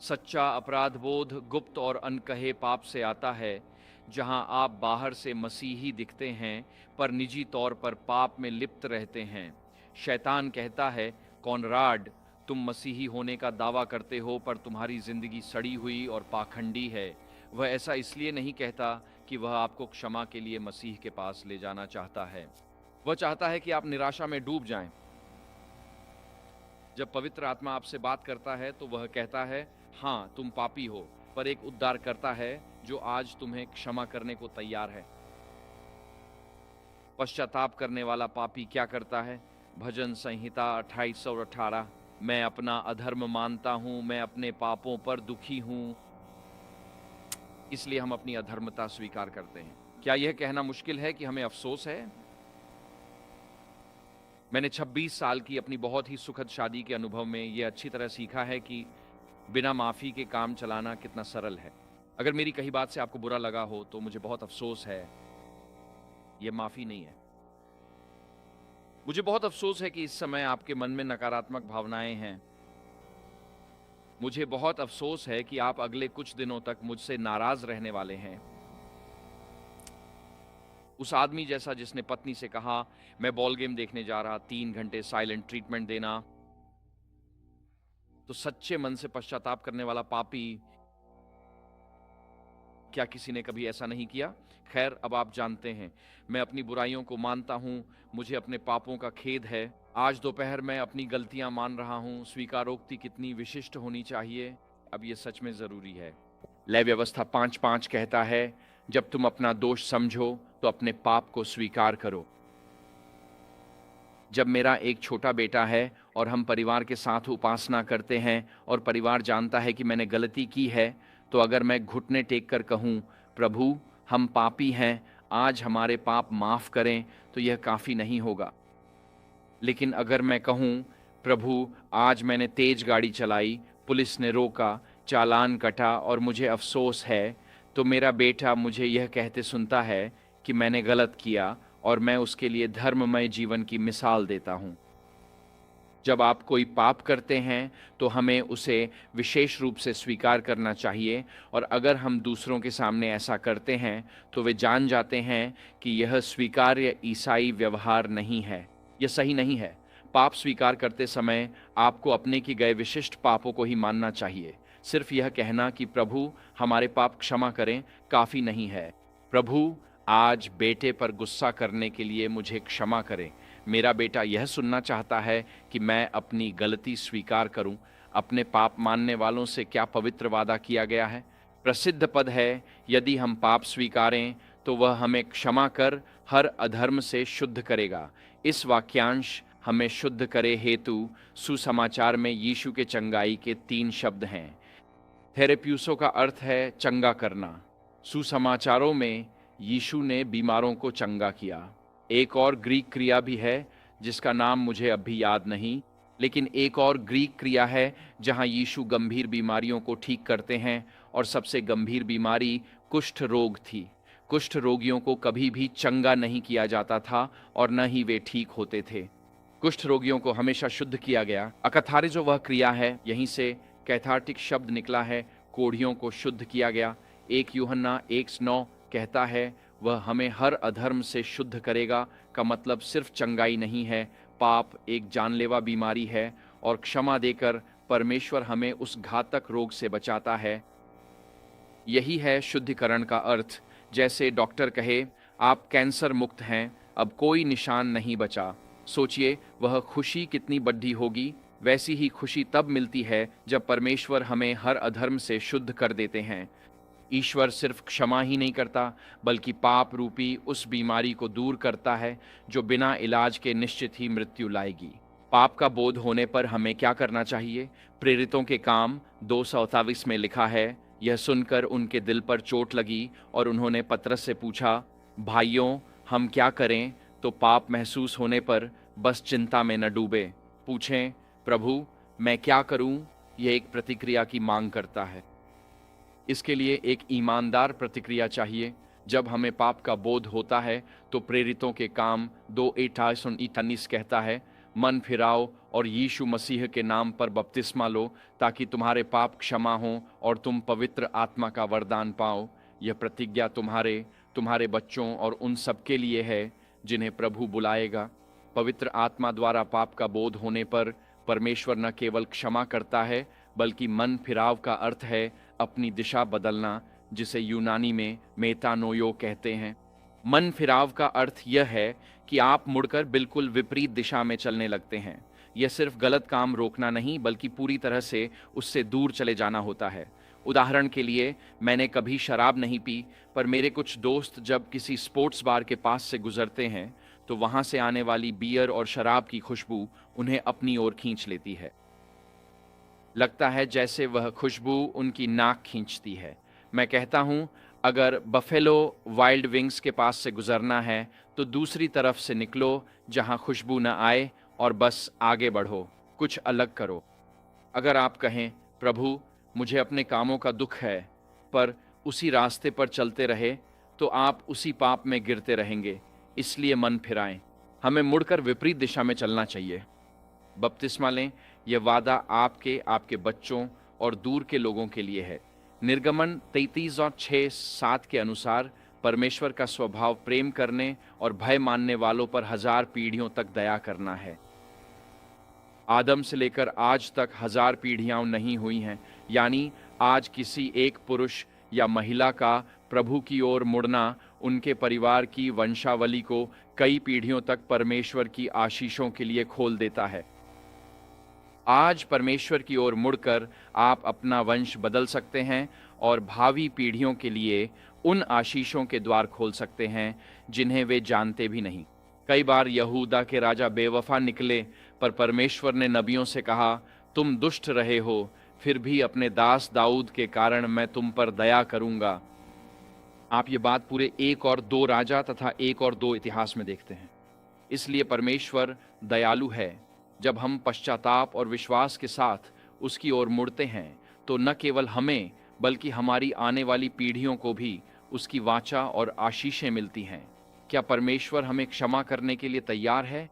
सच्चा अपराध बोध गुप्त और अनकहे पाप से आता है, जहां आप बाहर से मसीही दिखते हैं पर निजी तौर पर पाप में लिप्त रहते हैं। शैतान कहता है, कॉनराड, तुम मसीही होने का दावा करते हो पर तुम्हारी जिंदगी सड़ी हुई और पाखंडी है। वह ऐसा इसलिए नहीं कहता कि वह आपको क्षमा के लिए मसीह के पास ले जाना चाहता है। वह चाहता है कि आप निराशा में डूब जाएं। जब पवित्र आत्मा आपसे बात करता है तो वह कहता है, हाँ तुम पापी हो, पर एक उद्धार करता है जो आज तुम्हें क्षमा करने को तैयार है। पश्चाताप करने वाला पापी क्या करता है? भजन संहिता 28:18, मैं अपना अधर्म मानता हूं, मैं अपने पापों पर दुखी हूं, इसलिए हम अपनी अधर्मता स्वीकार करते हैं। क्या यह कहना मुश्किल है कि हमें अफसोस है? मैंने 26 साल की अपनी बहुत ही सुखद शादी के अनुभव में यह अच्छी तरह सीखा है कि बिना माफी के काम चलाना कितना सरल है। अगर मेरी कही बात से आपको बुरा लगा हो तो मुझे बहुत अफसोस है, यह माफी नहीं है। मुझे बहुत अफसोस है कि इस समय आपके मन में नकारात्मक भावनाएं हैं। मुझे बहुत अफसोस है कि आप अगले कुछ दिनों तक मुझसे नाराज रहने वाले हैं। उस आदमी जैसा जिसने पत्नी से कहा, मैं बॉल गेम देखने जा रहा, 3 घंटे साइलेंट ट्रीटमेंट देना। तो सच्चे मन से पश्चाताप करने वाला पापी, क्या किसी ने कभी ऐसा नहीं किया? खैर, अब आप जानते हैं, मैं अपनी बुराइयों को मानता हूं, मुझे अपने पापों का खेद है। आज दोपहर मैं अपनी गलतियां मान रहा हूं। स्वीकारोक्ति कितनी विशिष्ट होनी चाहिए, अब यह सच में जरूरी है। लय व्यवस्था 5:5 कहता है, जब तुम अपना दोष समझो तो अपने पाप को स्वीकार करो। जब मेरा एक छोटा बेटा है और हम परिवार के साथ उपासना करते हैं और परिवार जानता है कि मैंने गलती की है, तो अगर मैं घुटने टेक कर कहूँ, प्रभु हम पापी हैं, आज हमारे पाप माफ करें, तो यह काफ़ी नहीं होगा। लेकिन अगर मैं कहूँ, प्रभु आज मैंने तेज गाड़ी चलाई, पुलिस ने रोका, चालान कटा और मुझे अफसोस है, तो मेरा बेटा मुझे यह कहते सुनता है कि मैंने गलत किया और मैं उसके लिए धर्ममय जीवन की मिसाल देता हूँ। जब आप कोई पाप करते हैं तो हमें उसे विशेष रूप से स्वीकार करना चाहिए, और अगर हम दूसरों के सामने ऐसा करते हैं तो वे जान जाते हैं कि यह स्वीकार्य ईसाई व्यवहार नहीं है, यह सही नहीं है। पाप स्वीकार करते समय आपको अपने किए गए विशिष्ट पापों को ही मानना चाहिए। सिर्फ यह कहना कि प्रभु हमारे पाप क्षमा करें काफी नहीं है। प्रभु आज बेटे पर गुस्सा करने के लिए मुझे क्षमा करें। मेरा बेटा यह सुनना चाहता है कि मैं अपनी गलती स्वीकार करूं। अपने पाप मानने वालों से क्या पवित्र वादा किया गया है? प्रसिद्ध पद है, यदि हम पाप स्वीकारें तो वह हमें क्षमा कर हर अधर्म से शुद्ध करेगा। इस वाक्यांश हमें शुद्ध करे हेतु सुसमाचार में यीशु के चंगाई के 3 शब्द हैं। थेरेप्यूसो का अर्थ है चंगा करना। सुसमाचारों में यीशु ने बीमारों को चंगा किया। एक और ग्रीक क्रिया भी है जिसका नाम मुझे अभी याद नहीं, लेकिन एक और ग्रीक क्रिया है जहां यीशु गंभीर बीमारियों को ठीक करते हैं, और सबसे गंभीर बीमारी कुष्ठ रोग थी। कुष्ठ रोगियों को कभी भी चंगा नहीं किया जाता था और न ही वे ठीक होते थे। कुष्ठ रोगियों को हमेशा शुद्ध किया गया। अकथारिजो वह क्रिया है, यहीं से कैथार्टिक शब्द निकला है। कोढ़ियों को शुद्ध किया गया। 1 यूहन्ना 1:9 कहता है, वह हमें हर अधर्म से शुद्ध करेगा का मतलब सिर्फ चंगाई नहीं है। पाप एक जानलेवा बीमारी है और क्षमा देकर परमेश्वर हमें उस घातक रोग से बचाता है। यही है शुद्धिकरण का अर्थ। जैसे डॉक्टर कहे, आप कैंसर मुक्त हैं, अब कोई निशान नहीं बचा। सोचिए वह खुशी कितनी बड़ी होगी। वैसी ही खुशी तब मिलती है जब परमेश्वर हमें हर अधर्म से शुद्ध कर देते हैं। ईश्वर सिर्फ क्षमा ही नहीं करता, बल्कि पाप रूपी उस बीमारी को दूर करता है जो बिना इलाज के निश्चित ही मृत्यु लाएगी। पाप का बोध होने पर हमें क्या करना चाहिए? प्रेरितों के काम 2:27 में लिखा है, यह सुनकर उनके दिल पर चोट लगी और उन्होंने पतरस से पूछा, भाइयों हम क्या करें? तो पाप महसूस होने पर बस चिंता में न डूबे, पूछें, प्रभु मैं क्या करूं? यह एक प्रतिक्रिया की मांग करता है। इसके लिए एक ईमानदार प्रतिक्रिया चाहिए। जब हमें पाप का बोध होता है तो प्रेरितों के काम 2:28 कहता है, मन फिराओ और यीशु मसीह के नाम पर बपतिस्मा लो ताकि तुम्हारे पाप क्षमा हों और तुम पवित्र आत्मा का वरदान पाओ। यह प्रतिज्ञा तुम्हारे बच्चों और उन सबके लिए है जिन्हें प्रभु बुलाएगा। पवित्र आत्मा द्वारा पाप का बोध होने पर परमेश्वर न केवल क्षमा करता है, बल्कि मन फिराव का अर्थ है अपनी दिशा बदलना, जिसे यूनानी में मेटानोयो कहते हैं। मन फिराव का अर्थ यह है कि आप मुड़कर बिल्कुल विपरीत दिशा में चलने लगते हैं। यह सिर्फ गलत काम रोकना नहीं, बल्कि पूरी तरह से उससे दूर चले जाना होता है। उदाहरण के लिए, मैंने कभी शराब नहीं पी, पर मेरे कुछ दोस्त जब किसी स्पोर्ट्स बार के पास से गुजरते हैं तो वहां से आने वाली बियर और शराब की खुशबू उन्हें अपनी ओर खींच लेती है। लगता है जैसे वह खुशबू उनकी नाक खींचती है। मैं कहता हूँ, अगर बफेलो वाइल्ड विंग्स के पास से गुजरना है तो दूसरी तरफ से निकलो जहाँ खुशबू न आए और बस आगे बढ़ो, कुछ अलग करो। अगर आप कहें, प्रभु मुझे अपने कामों का दुख है, पर उसी रास्ते पर चलते रहे तो आप उसी पाप में गिरते रहेंगे। इसलिए मन फिराएं। हमें मुड़कर विपरीत दिशा में चलना चाहिए। बपतिस्मा लें। यह वादा आपके बच्चों और दूर के लोगों के लिए है। निर्गमन 33 और 6-7 के अनुसार परमेश्वर का स्वभाव प्रेम करने और भय मानने वालों पर 1000 पीढ़ियों तक दया करना है। आदम से लेकर आज तक 1000 पीढ़ियां नहीं हुई हैं, यानी आज किसी एक पुरुष या महिला का प्रभु की ओर मुड़ना उनके परिवार की वंशावली को कई पीढ़ियों तक परमेश्वर की आशीषों के लिए खोल देता है। आज परमेश्वर की ओर मुड़कर आप अपना वंश बदल सकते हैं और भावी पीढ़ियों के लिए उन आशीषों के द्वार खोल सकते हैं जिन्हें वे जानते भी नहीं। कई बार यहूदा के राजा बेवफा निकले, पर परमेश्वर ने नबियों से कहा, तुम दुष्ट रहे हो, फिर भी अपने दास दाऊद के कारण मैं तुम पर दया करूंगा। आप ये बात पूरे 1 और 2 राजा तथा 1 और 2 इतिहास में देखते हैं। इसलिए परमेश्वर दयालु है। जब हम पश्चाताप और विश्वास के साथ उसकी ओर मुड़ते हैं तो न केवल हमें बल्कि हमारी आने वाली पीढ़ियों को भी उसकी वाचा और आशीषें मिलती हैं। क्या परमेश्वर हमें क्षमा करने के लिए तैयार है?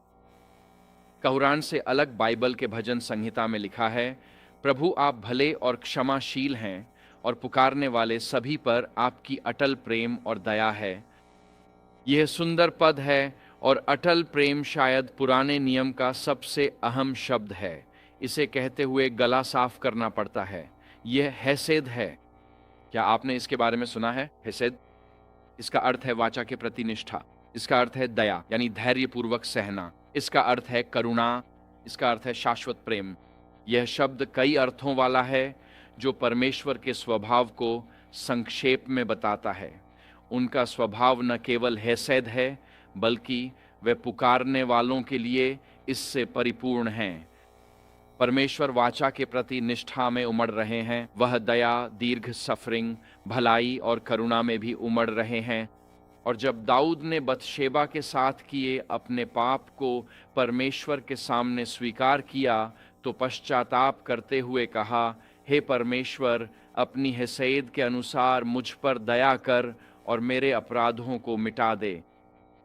कुरान से अलग बाइबल के भजन संहिता में लिखा है, प्रभु आप भले और क्षमाशील हैं और पुकारने वाले सभी पर आपकी अटल प्रेम और दया है। यह सुंदर पद है और अटल प्रेम शायद पुराने नियम का सबसे अहम शब्द है। इसे कहते हुए गला साफ करना पड़ता है। यह हेसेद है। क्या आपने इसके बारे में सुना है? हेसेद, इसका अर्थ है वाचा के प्रति निष्ठा। इसका अर्थ है दया, यानी धैर्यपूर्वक सहना। इसका अर्थ है करुणा। इसका अर्थ है शाश्वत प्रेम। यह शब्द कई अर्थों वाला है, जो परमेश्वर के स्वभाव को संक्षेप में बताता है। उनका स्वभाव न केवल हेसेद है, बल्कि वे पुकारने वालों के लिए इससे परिपूर्ण हैं। परमेश्वर वाचा के प्रति निष्ठा में उमड़ रहे हैं। वह दया, दीर्घ सफरिंग, भलाई और करुणा में भी उमड़ रहे हैं। और जब दाऊद ने बतशेबा के साथ किए अपने पाप को परमेश्वर के सामने स्वीकार किया, तो पश्चाताप करते हुए कहा, हे परमेश्वर, अपनी हेसेद के अनुसार मुझ पर दया कर और मेरे अपराधों को मिटा दे।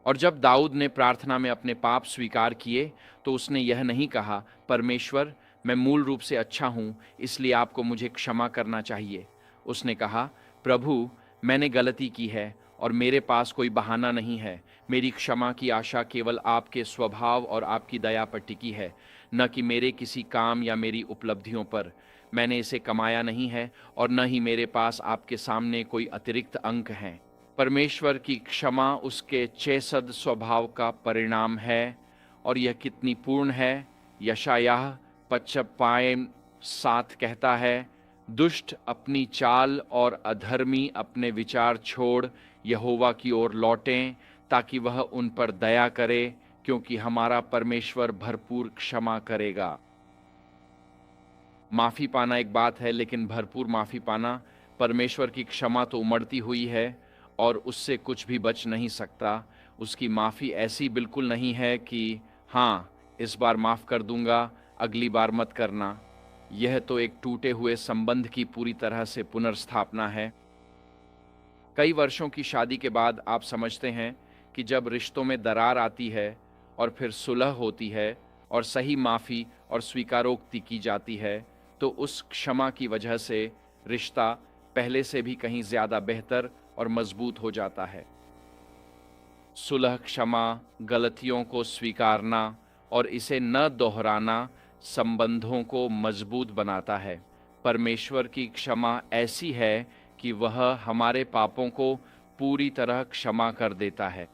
और जब दाऊद ने प्रार्थना में अपने पाप स्वीकार किए, तो उसने यह नहीं कहा, परमेश्वर, मैं मूल रूप से अच्छा हूँ, इसलिए आपको मुझे क्षमा करना चाहिए। उसने कहा, प्रभु, मैंने गलती की है और मेरे पास कोई बहाना नहीं है। मेरी क्षमा की आशा केवल आपके स्वभाव और आपकी दया पर टिकी है, न कि मेरे किसी काम या मेरी उपलब्धियों पर। मैंने इसे कमाया नहीं है और न ही मेरे पास आपके सामने कोई अतिरिक्त अंक हैं। परमेश्वर की क्षमा उसके चेसद स्वभाव का परिणाम है, और यह कितनी पूर्ण है। यशायाह 55:7 कहता है, दुष्ट अपनी चाल और अधर्मी अपने विचार छोड़ यहोवा की ओर लौटें, ताकि वह उन पर दया करे, क्योंकि हमारा परमेश्वर भरपूर क्षमा करेगा। माफ़ी पाना एक बात है, लेकिन भरपूर माफ़ी पाना, परमेश्वर की क्षमा तो उमड़ती हुई है और उससे कुछ भी बच नहीं सकता। उसकी माफ़ी ऐसी बिल्कुल नहीं है कि हाँ, इस बार माफ़ कर दूंगा, अगली बार मत करना। यह तो एक टूटे हुए संबंध की पूरी तरह से पुनर्स्थापना है। कई वर्षों की शादी के बाद आप समझते हैं कि जब रिश्तों में दरार आती है और फिर सुलह होती है और सही माफ़ी और स्वीकारोक्ति की जाती है, तो उस क्षमा की वजह से रिश्ता पहले से भी कहीं ज़्यादा बेहतर और मजबूत हो जाता है। सुलह, क्षमा, गलतियों को स्वीकारना और इसे न दोहराना संबंधों को मजबूत बनाता है। परमेश्वर की क्षमा ऐसी है कि वह हमारे पापों को पूरी तरह क्षमा कर देता है।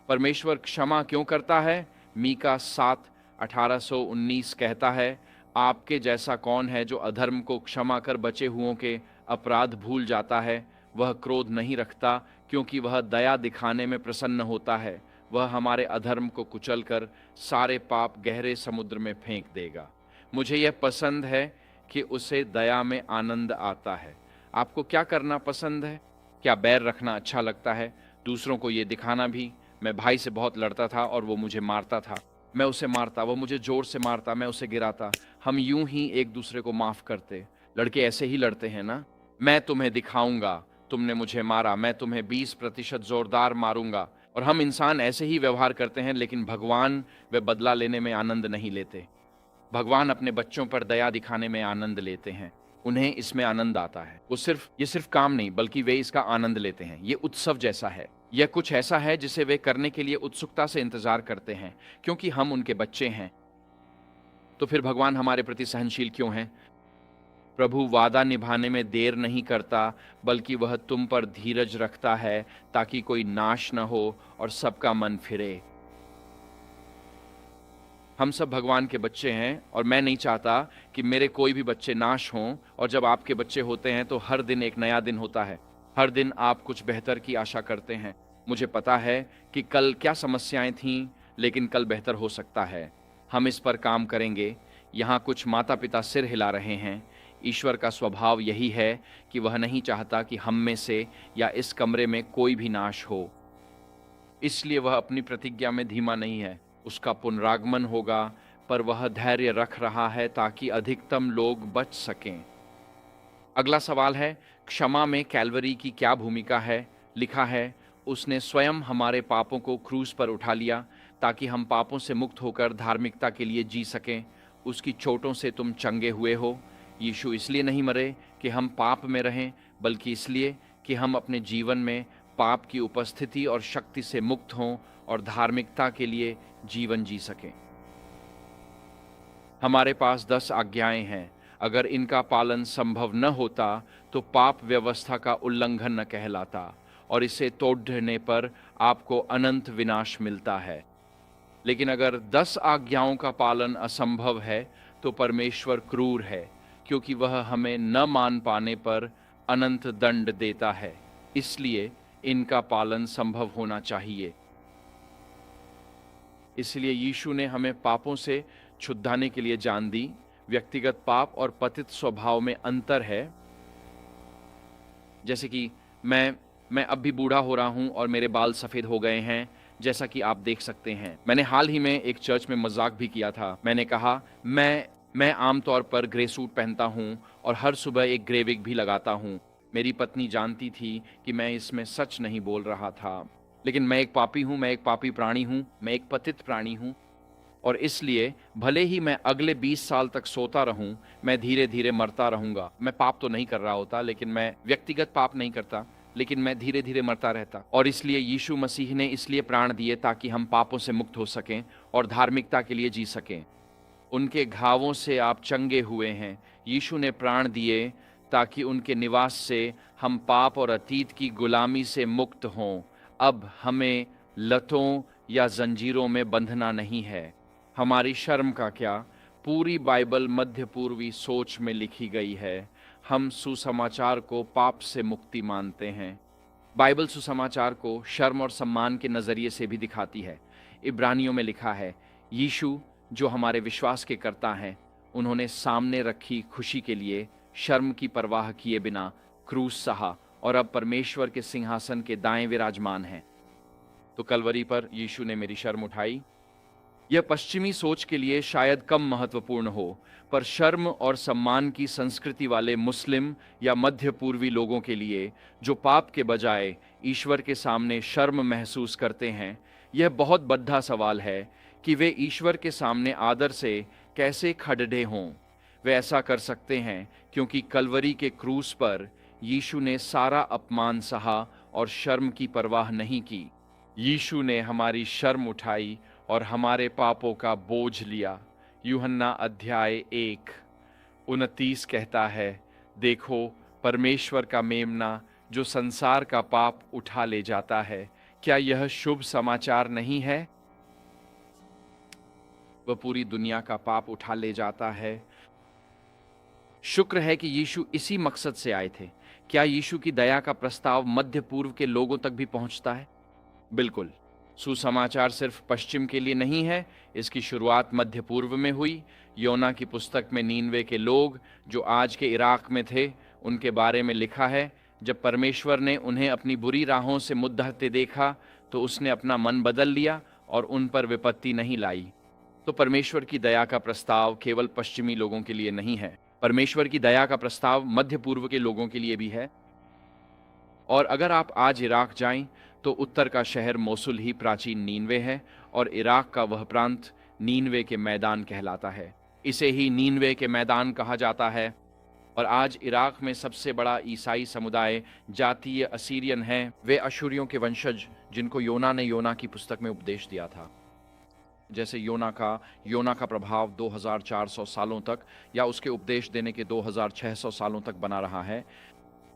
परमेश्वर क्षमा क्यों करता है? मीका 7:18-19 कहता है, आपके जैसा कौन है जो अधर्म को क्षमा कर बचे हुओं के अपराध भूल जाता है? वह क्रोध नहीं रखता, क्योंकि वह दया दिखाने में प्रसन्न होता है। वह हमारे अधर्म को कुचलकर सारे पाप गहरे समुद्र में फेंक देगा। मुझे यह पसंद है कि उसे दया में आनंद आता है। आपको क्या करना पसंद है? क्या बैर रखना अच्छा लगता है? दूसरों को ये दिखाना भी? मैं भाई से बहुत लड़ता था और वो मुझे मारता था। मैं उसे मारता, वो मुझे जोर से मारता, मैं उसे गिराता। हम यूं ही एक दूसरे को माफ़ करते। लड़के ऐसे ही लड़ते हैं ना? मैं तुम्हें दिखाऊंगा, तुमने मुझे मारा, मैं तुम्हें 20% जोरदार मारूंगा। और हम इंसान ऐसे ही व्यवहार करते हैं, लेकिन भगवान वे बदला लेने में आनंद नहीं लेते। भगवान अपने बच्चों पर दया दिखाने में आनंद लेते हैं। उन्हें इसमें आनंद आता है। ये सिर्फ काम नहीं, बल्कि वे इसका आनंद लेते हैं। ये उत्सव जैसा है। यह कुछ ऐसा है जिसे वे करने के लिए उत्सुकता से इंतजार करते हैं, क्योंकि हम उनके बच्चे हैं। तो फिर भगवान हमारे प्रति सहनशील क्यों हैं? प्रभु वादा निभाने में देर नहीं करता, बल्कि वह तुम पर धीरज रखता है, ताकि कोई नाश न हो और सबका मन फिरे। हम सब भगवान के बच्चे हैं, और मैं नहीं चाहता कि मेरे कोई भी बच्चे नाश हों। और जब आपके बच्चे होते हैं तो हर दिन एक नया दिन होता है। हर दिन आप कुछ बेहतर की आशा करते हैं। मुझे पता है कि कल क्या समस्याएं थीं, लेकिन कल बेहतर हो सकता है। हम इस पर काम करेंगे। यहाँ कुछ माता पिता सिर हिला रहे हैं। ईश्वर का स्वभाव यही है कि वह नहीं चाहता कि हम में से या इस कमरे में कोई भी नाश हो। इसलिए वह अपनी प्रतिज्ञा में धीमा नहीं है। उसका पुनरागमन होगा, पर वह धैर्य रख रहा है ताकि अधिकतम लोग बच सकें। अगला सवाल है, क्षमा में कैलवरी की क्या भूमिका है? लिखा है, उसने स्वयं हमारे पापों को क्रूस पर उठा लिया, ताकि हम पापों से मुक्त होकर धार्मिकता के लिए जी सकें। उसकी चोटों से तुम चंगे हुए हो। यीशु इसलिए नहीं मरे कि हम पाप में रहें, बल्कि इसलिए कि हम अपने जीवन में पाप की उपस्थिति और शक्ति से मुक्त हों और धार्मिकता के लिए जीवन जी सकें। हमारे पास 10 आज्ञाएं हैं। अगर इनका पालन संभव न होता तो पाप व्यवस्था का उल्लंघन न कहलाता और इसे तोड़ने पर आपको अनंत विनाश मिलता है। लेकिन अगर 10 आज्ञाओं का पालन असंभव है तो परमेश्वर क्रूर है, क्योंकि वह हमें न मान पाने पर अनंत दंड देता है। इसलिए इनका पालन संभव होना चाहिए। इसलिए यीशु ने हमें पापों से छुड़ाने के लिए जान दी। व्यक्तिगत पाप और पतित स्वभाव में अंतर है। जैसे कि मैं अब भी बूढ़ा हो रहा हूं और मेरे बाल सफेद हो गए हैं, जैसा कि आप देख सकते हैं। मैंने हाल ही में एक चर्च में मजाक भी किया था। मैंने कहा मैं आमतौर पर ग्रे सूट पहनता हूं और हर सुबह एक ग्रे विग भी लगाता हूं। मेरी पत्नी जानती थी कि मैं इसमें सच नहीं बोल रहा था, लेकिन मैं एक पापी हूं, मैं एक पापी प्राणी हूं, मैं एक पतित प्राणी हूं। और इसलिए भले ही मैं अगले 20 साल तक सोता रहूं, मैं धीरे धीरे मरता रहूंगा। मैं पाप तो नहीं कर रहा होता, लेकिन मैं व्यक्तिगत पाप नहीं करता, लेकिन मैं धीरे धीरे मरता रहता। और इसलिए यीशु मसीह ने इसलिए प्राण दिए ताकि हम पापों से मुक्त हो सकें और धार्मिकता के लिए जी सकें। उनके घावों से आप चंगे हुए हैं। यीशु ने प्राण दिए ताकि उनके निवास से हम पाप और अतीत की गुलामी से मुक्त हों। अब हमें लतों या जंजीरों में बंधना नहीं है। हमारी शर्म का क्या? पूरी बाइबल मध्य पूर्वी सोच में लिखी गई है। हम सुसमाचार को पाप से मुक्ति मानते हैं। बाइबल सुसमाचार को शर्म और सम्मान के नजरिए से भी दिखाती है। इब्रानियों में लिखा है, यीशु जो हमारे विश्वास के कर्ता हैं, उन्होंने सामने रखी खुशी के लिए शर्म की परवाह किए बिना क्रूस सहा और अब परमेश्वर के सिंहासन के दाएं विराजमान हैं। तो कलवरी पर यीशु ने मेरी शर्म उठाई। यह पश्चिमी सोच के लिए शायद कम महत्वपूर्ण हो, पर शर्म और सम्मान की संस्कृति वाले मुस्लिम या मध्य पूर्वी लोगों के लिए, जो पाप के बजाय ईश्वर के सामने शर्म महसूस करते हैं, यह बहुत बद्धा सवाल है कि वे ईश्वर के सामने आदर से कैसे खड़े हों। वे ऐसा कर सकते हैं क्योंकि कलवरी के क्रूस पर यीशु ने सारा अपमान सहा और शर्म की परवाह नहीं की। यीशु ने हमारी शर्म उठाई और हमारे पापों का बोझ लिया। यूहन्ना अध्याय 1:29 कहता है, देखो परमेश्वर का मेमना जो संसार का पाप उठा ले जाता है। क्या यह शुभ समाचार नहीं है? वह पूरी दुनिया का पाप उठा ले जाता है। शुक्र है कि यीशु इसी मकसद से आए थे। क्या यीशु की दया का प्रस्ताव मध्य पूर्व के लोगों तक भी पहुंचता है? बिल्कुल। सुसमाचार सिर्फ पश्चिम के लिए नहीं है। इसकी शुरुआत मध्य पूर्व में हुई। योना की पुस्तक में नीनवे के लोग जो आज के इराक में थे, उनके बारे में लिखा है, जब परमेश्वर ने उन्हें अपनी बुरी राहों से मुद्दते देखा तो उसने अपना मन बदल लिया और उन पर विपत्ति नहीं लाई। तो परमेश्वर की दया का प्रस्ताव केवल पश्चिमी लोगों के लिए नहीं है। परमेश्वर की दया का प्रस्ताव मध्य पूर्व के लोगों के लिए भी है। और अगर आप आज इराक जाएं तो उत्तर का शहर मोसुल ही प्राचीन नीनवे है और इराक का वह प्रांत नीनवे के मैदान कहलाता है। इसे ही नीनवे के मैदान कहा जाता है। और आज इराक में सबसे बड़ा ईसाई समुदाय जातीय असीरियन है। वे अशूरियों के वंशज जिनको योना ने योना की पुस्तक में उपदेश दिया था। जैसे योना का प्रभाव 2400 सालों तक या उसके उपदेश देने के 2600 सालों तक बना रहा है।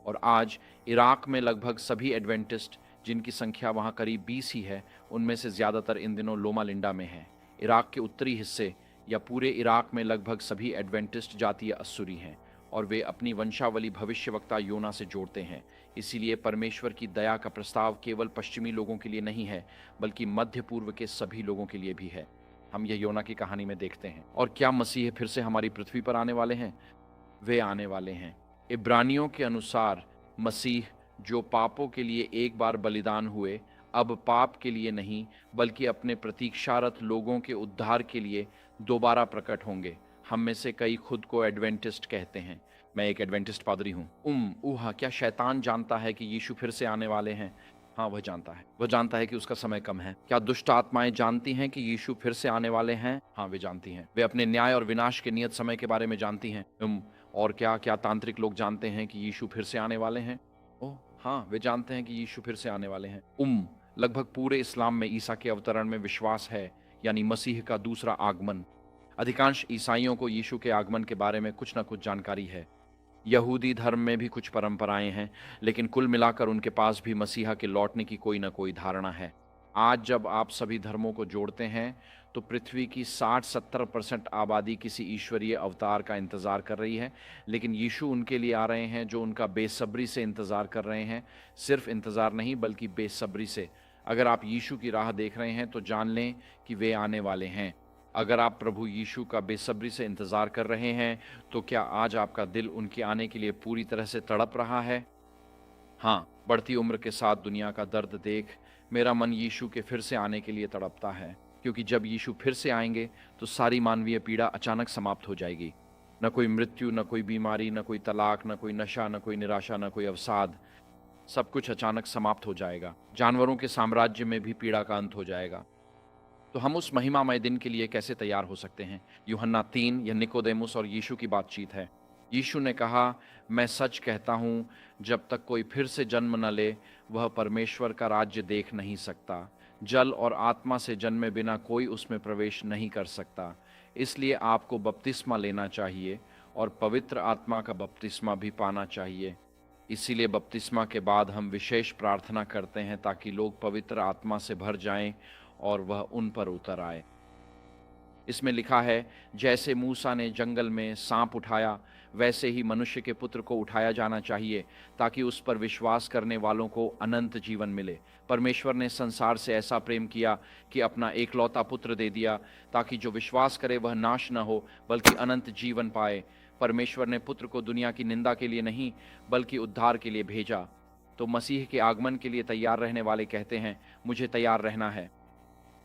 और आज इराक में लगभग सभी एडवेंटिस्ट, जिनकी संख्या वहाँ करीब 20 ही है, उनमें से ज़्यादातर इन दिनों लोमा लिंडा में हैं। इराक के उत्तरी हिस्से या पूरे इराक में लगभग सभी एडवेंटिस्ट जातीय अस्सुरी हैं और वे अपनी वंशावली भविष्यवक्ता योना से जोड़ते हैं। इसीलिए परमेश्वर की दया का प्रस्ताव केवल पश्चिमी लोगों के लिए नहीं है, बल्कि मध्य पूर्व के सभी लोगों के लिए भी है। हम यह योना की कहानी में देखते हैं। और क्या मसीह फिर से हमारी पृथ्वी पर आने वाले हैं? वे आने वाले हैं। इब्रानियों के अनुसार मसीह जो पापों के लिए एक बार बलिदान हुए, अब पाप के लिए नहीं बल्कि अपने प्रतीक्षारत लोगों के उद्धार के लिए दोबारा प्रकट होंगे। हम में से कई खुद को एडवेंटिस्ट कहते हैं। मैं एक एडवेंटिस्ट पादरी हूँ। क्या शैतान जानता है कि यीशु फिर से आने वाले हैं? हाँ, वह जानता है। वह जानता है कि उसका समय कम है। क्या दुष्ट आत्माएं जानती हैं कि यीशु फिर से आने वाले हैं? हाँ, वे जानती हैं। वे अपने न्याय और विनाश के नियत समय के बारे में जानती हैं। और क्या तांत्रिक लोग जानते हैं कि यीशु फिर से आने वाले हैं? ओह हाँ, वे जानते हैं कि यीशु फिर से आने वाले हैं। लगभग पूरे इस्लाम में ईसा के अवतरण में विश्वास है, यानी मसीह का दूसरा आगमन। अधिकांश ईसाइयों को यीशु के आगमन के बारे में कुछ न कुछ जानकारी है। यहूदी धर्म में भी कुछ परंपराएं हैं, लेकिन कुल मिलाकर उनके पास भी मसीहा के लौटने की कोई न कोई धारणा है। आज जब आप सभी धर्मों को जोड़ते हैं, तो पृथ्वी की 60-70% आबादी किसी ईश्वरीय अवतार का इंतजार कर रही है, लेकिन यीशु उनके लिए आ रहे हैं जो उनका बेसब्री से इंतजार कर रहे हैं। सिर्फ इंतजार नहीं, बल्कि बेसब्री से। अगर आप यीशु की राह देख रहे हैं, तो जान लें कि वे आने वाले हैं। अगर आप प्रभु यीशु का बेसब्री से इंतजार कर रहे हैं, तो क्या आज आपका दिल उनके आने के लिए पूरी तरह से तड़प रहा है? हाँ, बढ़ती उम्र के साथ दुनिया का दर्द देख मेरा मन यीशु के फिर से आने के लिए तड़पता है, क्योंकि जब यीशु फिर से आएंगे तो सारी मानवीय पीड़ा अचानक समाप्त हो जाएगी। न कोई मृत्यु, न कोई बीमारी, न कोई तलाक, न कोई नशा, न कोई निराशा, न कोई अवसाद। सब कुछ अचानक समाप्त हो जाएगा। जानवरों के साम्राज्य में भी पीड़ा का अंत हो जाएगा। तो हम उस महिमामय दिन के लिए कैसे तैयार हो सकते हैं? यूहन्ना 3, यह निकोदेमुस और यीशु की बातचीत है। यीशु ने कहा, मैं सच कहता हूँ, जब तक कोई फिर से जन्म न ले, वह परमेश्वर का राज्य देख नहीं सकता। जल और आत्मा से जन्मे बिना कोई उसमें प्रवेश नहीं कर सकता। इसलिए आपको बपतिस्मा लेना चाहिए और पवित्र आत्मा का बपतिस्मा भी पाना चाहिए। इसीलिए बपतिस्मा के बाद हम विशेष प्रार्थना करते हैं, ताकि लोग पवित्र आत्मा से भर जाएं और वह उन पर उतर आए। इसमें लिखा है, जैसे मूसा ने जंगल में सांप उठाया, वैसे ही मनुष्य के पुत्र को उठाया जाना चाहिए, ताकि उस पर विश्वास करने वालों को अनंत जीवन मिले। परमेश्वर ने संसार से ऐसा प्रेम किया कि अपना एकलौता पुत्र दे दिया, ताकि जो विश्वास करे वह नाश न हो, बल्कि अनंत जीवन पाए। परमेश्वर ने पुत्र को दुनिया की निंदा के लिए नहीं, बल्कि उद्धार के लिए भेजा। तो मसीह के आगमन के लिए तैयार रहने वाले कहते हैं, मुझे तैयार रहना है।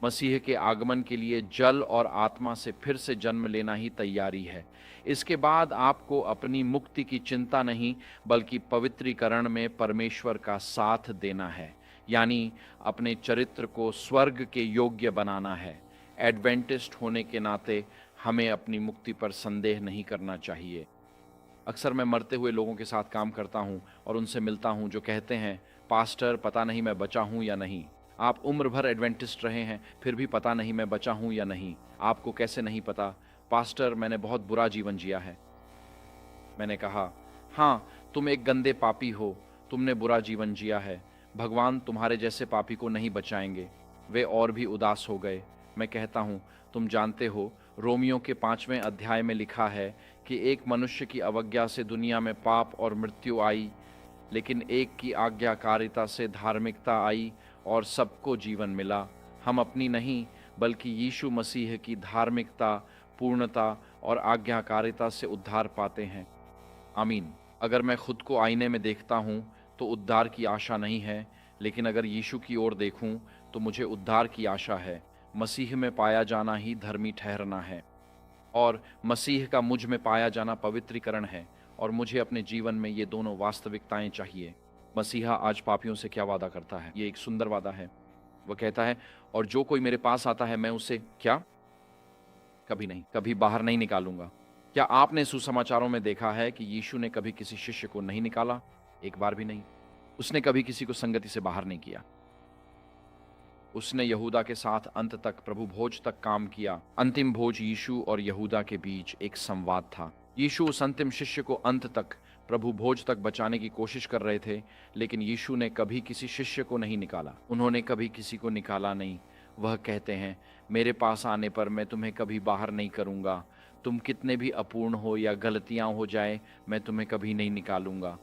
मसीह के आगमन के लिए जल और आत्मा से फिर से जन्म लेना ही तैयारी है। इसके बाद आपको अपनी मुक्ति की चिंता नहीं, बल्कि पवित्रीकरण में परमेश्वर का साथ देना है, यानी अपने चरित्र को स्वर्ग के योग्य बनाना है। एडवेंटिस्ट होने के नाते हमें अपनी मुक्ति पर संदेह नहीं करना चाहिए। अक्सर मैं मरते हुए लोगों के साथ काम करता हूँ और उनसे मिलता हूँ, जो कहते हैं, पास्टर, पता नहीं मैं बचा हूँ या नहीं। आप उम्र भर एडवेंटिस्ट रहे हैं, फिर भी पता नहीं मैं बचा हूँ या नहीं। आपको कैसे नहीं पता? पास्टर, मैंने बहुत बुरा जीवन जिया है। मैंने कहा, हाँ, तुम एक गंदे पापी हो, तुमने बुरा जीवन जिया है। भगवान तुम्हारे जैसे पापी को नहीं बचाएंगे। वे और भी उदास हो गए। मैं कहता हूँ, तुम जानते हो, रोमियो के 5वें अध्याय में लिखा है कि एक मनुष्य की अवज्ञा से दुनिया में पाप और मृत्यु आई, लेकिन एक की आज्ञाकारिता से धार्मिकता आई और सबको जीवन मिला। हम अपनी नहीं, बल्कि यीशु मसीह की धार्मिकता, पूर्णता और आज्ञाकारिता से उद्धार पाते हैं। आमीन। अगर मैं खुद को आईने में देखता हूँ तो उद्धार की आशा नहीं है, लेकिन अगर यीशु की ओर देखूँ तो मुझे उद्धार की आशा है। मसीह में पाया जाना ही धर्मी ठहरना है, और मसीह का मुझ में पाया जाना पवित्रीकरण है, और मुझे अपने जीवन में ये दोनों वास्तविकताएं चाहिए। मसीहा आज पापियों से क्या वादा करता है? ये एक सुंदर वादा है। वह कहता है, और जो कोई मेरे पास आता है, मैं उसे क्या? कभी नहीं, कभी बाहर नहीं निकालूंगा। क्या आपने सुसमाचारों में देखा है कि यीशु ने कभी किसी शिष्य को नहीं निकाला? एक बार भी नहीं। उसने कभी किसी को संगति से बाहर नहीं किया। उसने यहूदा के साथ अंत तक, प्रभु भोज तक काम किया। अंतिम भोज यीशु और यहूदा के बीच एक संवाद था। यीशु उस अंतिम शिष्य को अंत तक, प्रभु भोज तक बचाने की कोशिश कर रहे थे, लेकिन यीशु ने कभी किसी शिष्य को नहीं निकाला। उन्होंने कभी किसी को निकाला नहीं। वह कहते हैं, मेरे पास आने पर मैं तुम्हें कभी बाहर नहीं करूंगा। तुम कितने भी अपूर्ण हो या गलतियां हो जाए, मैं तुम्हें कभी नहीं निकालूंगा।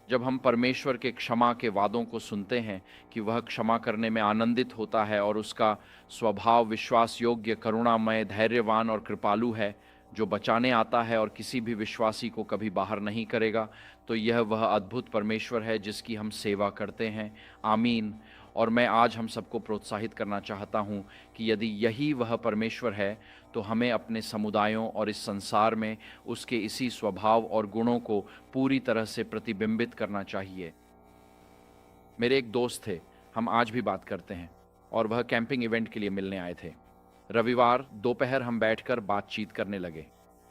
जब हम परमेश्वर के क्षमा के वादों को सुनते हैं कि वह क्षमा करने में आनंदित होता है और उसका स्वभाव विश्वास योग्य, करुणामय, धैर्यवान और कृपालु है, जो बचाने आता है और किसी भी विश्वासी को कभी बाहर नहीं करेगा, तो यह वह अद्भुत परमेश्वर है जिसकी हम सेवा करते हैं। आमीन। और मैं आज हम सबको प्रोत्साहित करना चाहता हूँ कि यदि यही वह परमेश्वर है, तो हमें अपने समुदायों और इस संसार में उसके इसी स्वभाव और गुणों को पूरी तरह से प्रतिबिंबित करना चाहिए। मेरे एक दोस्त थे, हम आज भी बात करते हैं, और वह कैंपिंग इवेंट के लिए मिलने आए थे। रविवार दोपहर हम बैठकर बातचीत करने लगे।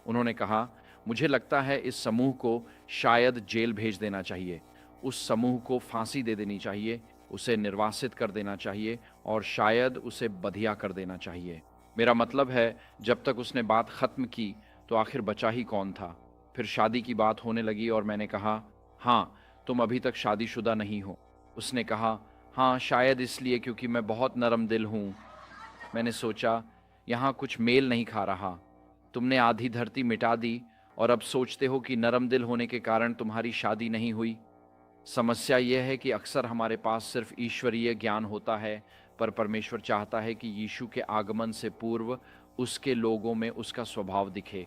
उन्होंने कहा, मुझे लगता है इस समूह को शायद जेल भेज देना चाहिए, उस समूह को फांसी दे देनी चाहिए, उसे निर्वासित कर देना चाहिए और शायद उसे बधिया कर देना चाहिए। मेरा मतलब है, जब तक उसने बात खत्म की तो आखिर बचा ही कौन था। फिर शादी की बात होने लगी और मैंने कहा, हाँ, तुम अभी तक शादीशुदा नहीं हो। उसने कहा, हाँ, शायद इसलिए क्योंकि मैं बहुत नरम दिल हूँ। मैंने सोचा, यहाँ कुछ मेल नहीं खा रहा। तुमने आधी धरती मिटा दी और अब सोचते हो कि नरम दिल होने के कारण तुम्हारी शादी नहीं हुई। समस्या यह है कि अक्सर हमारे पास सिर्फ ईश्वरीय ज्ञान होता है, पर परमेश्वर चाहता है कि यीशु के आगमन से पूर्व उसके लोगों में उसका स्वभाव दिखे।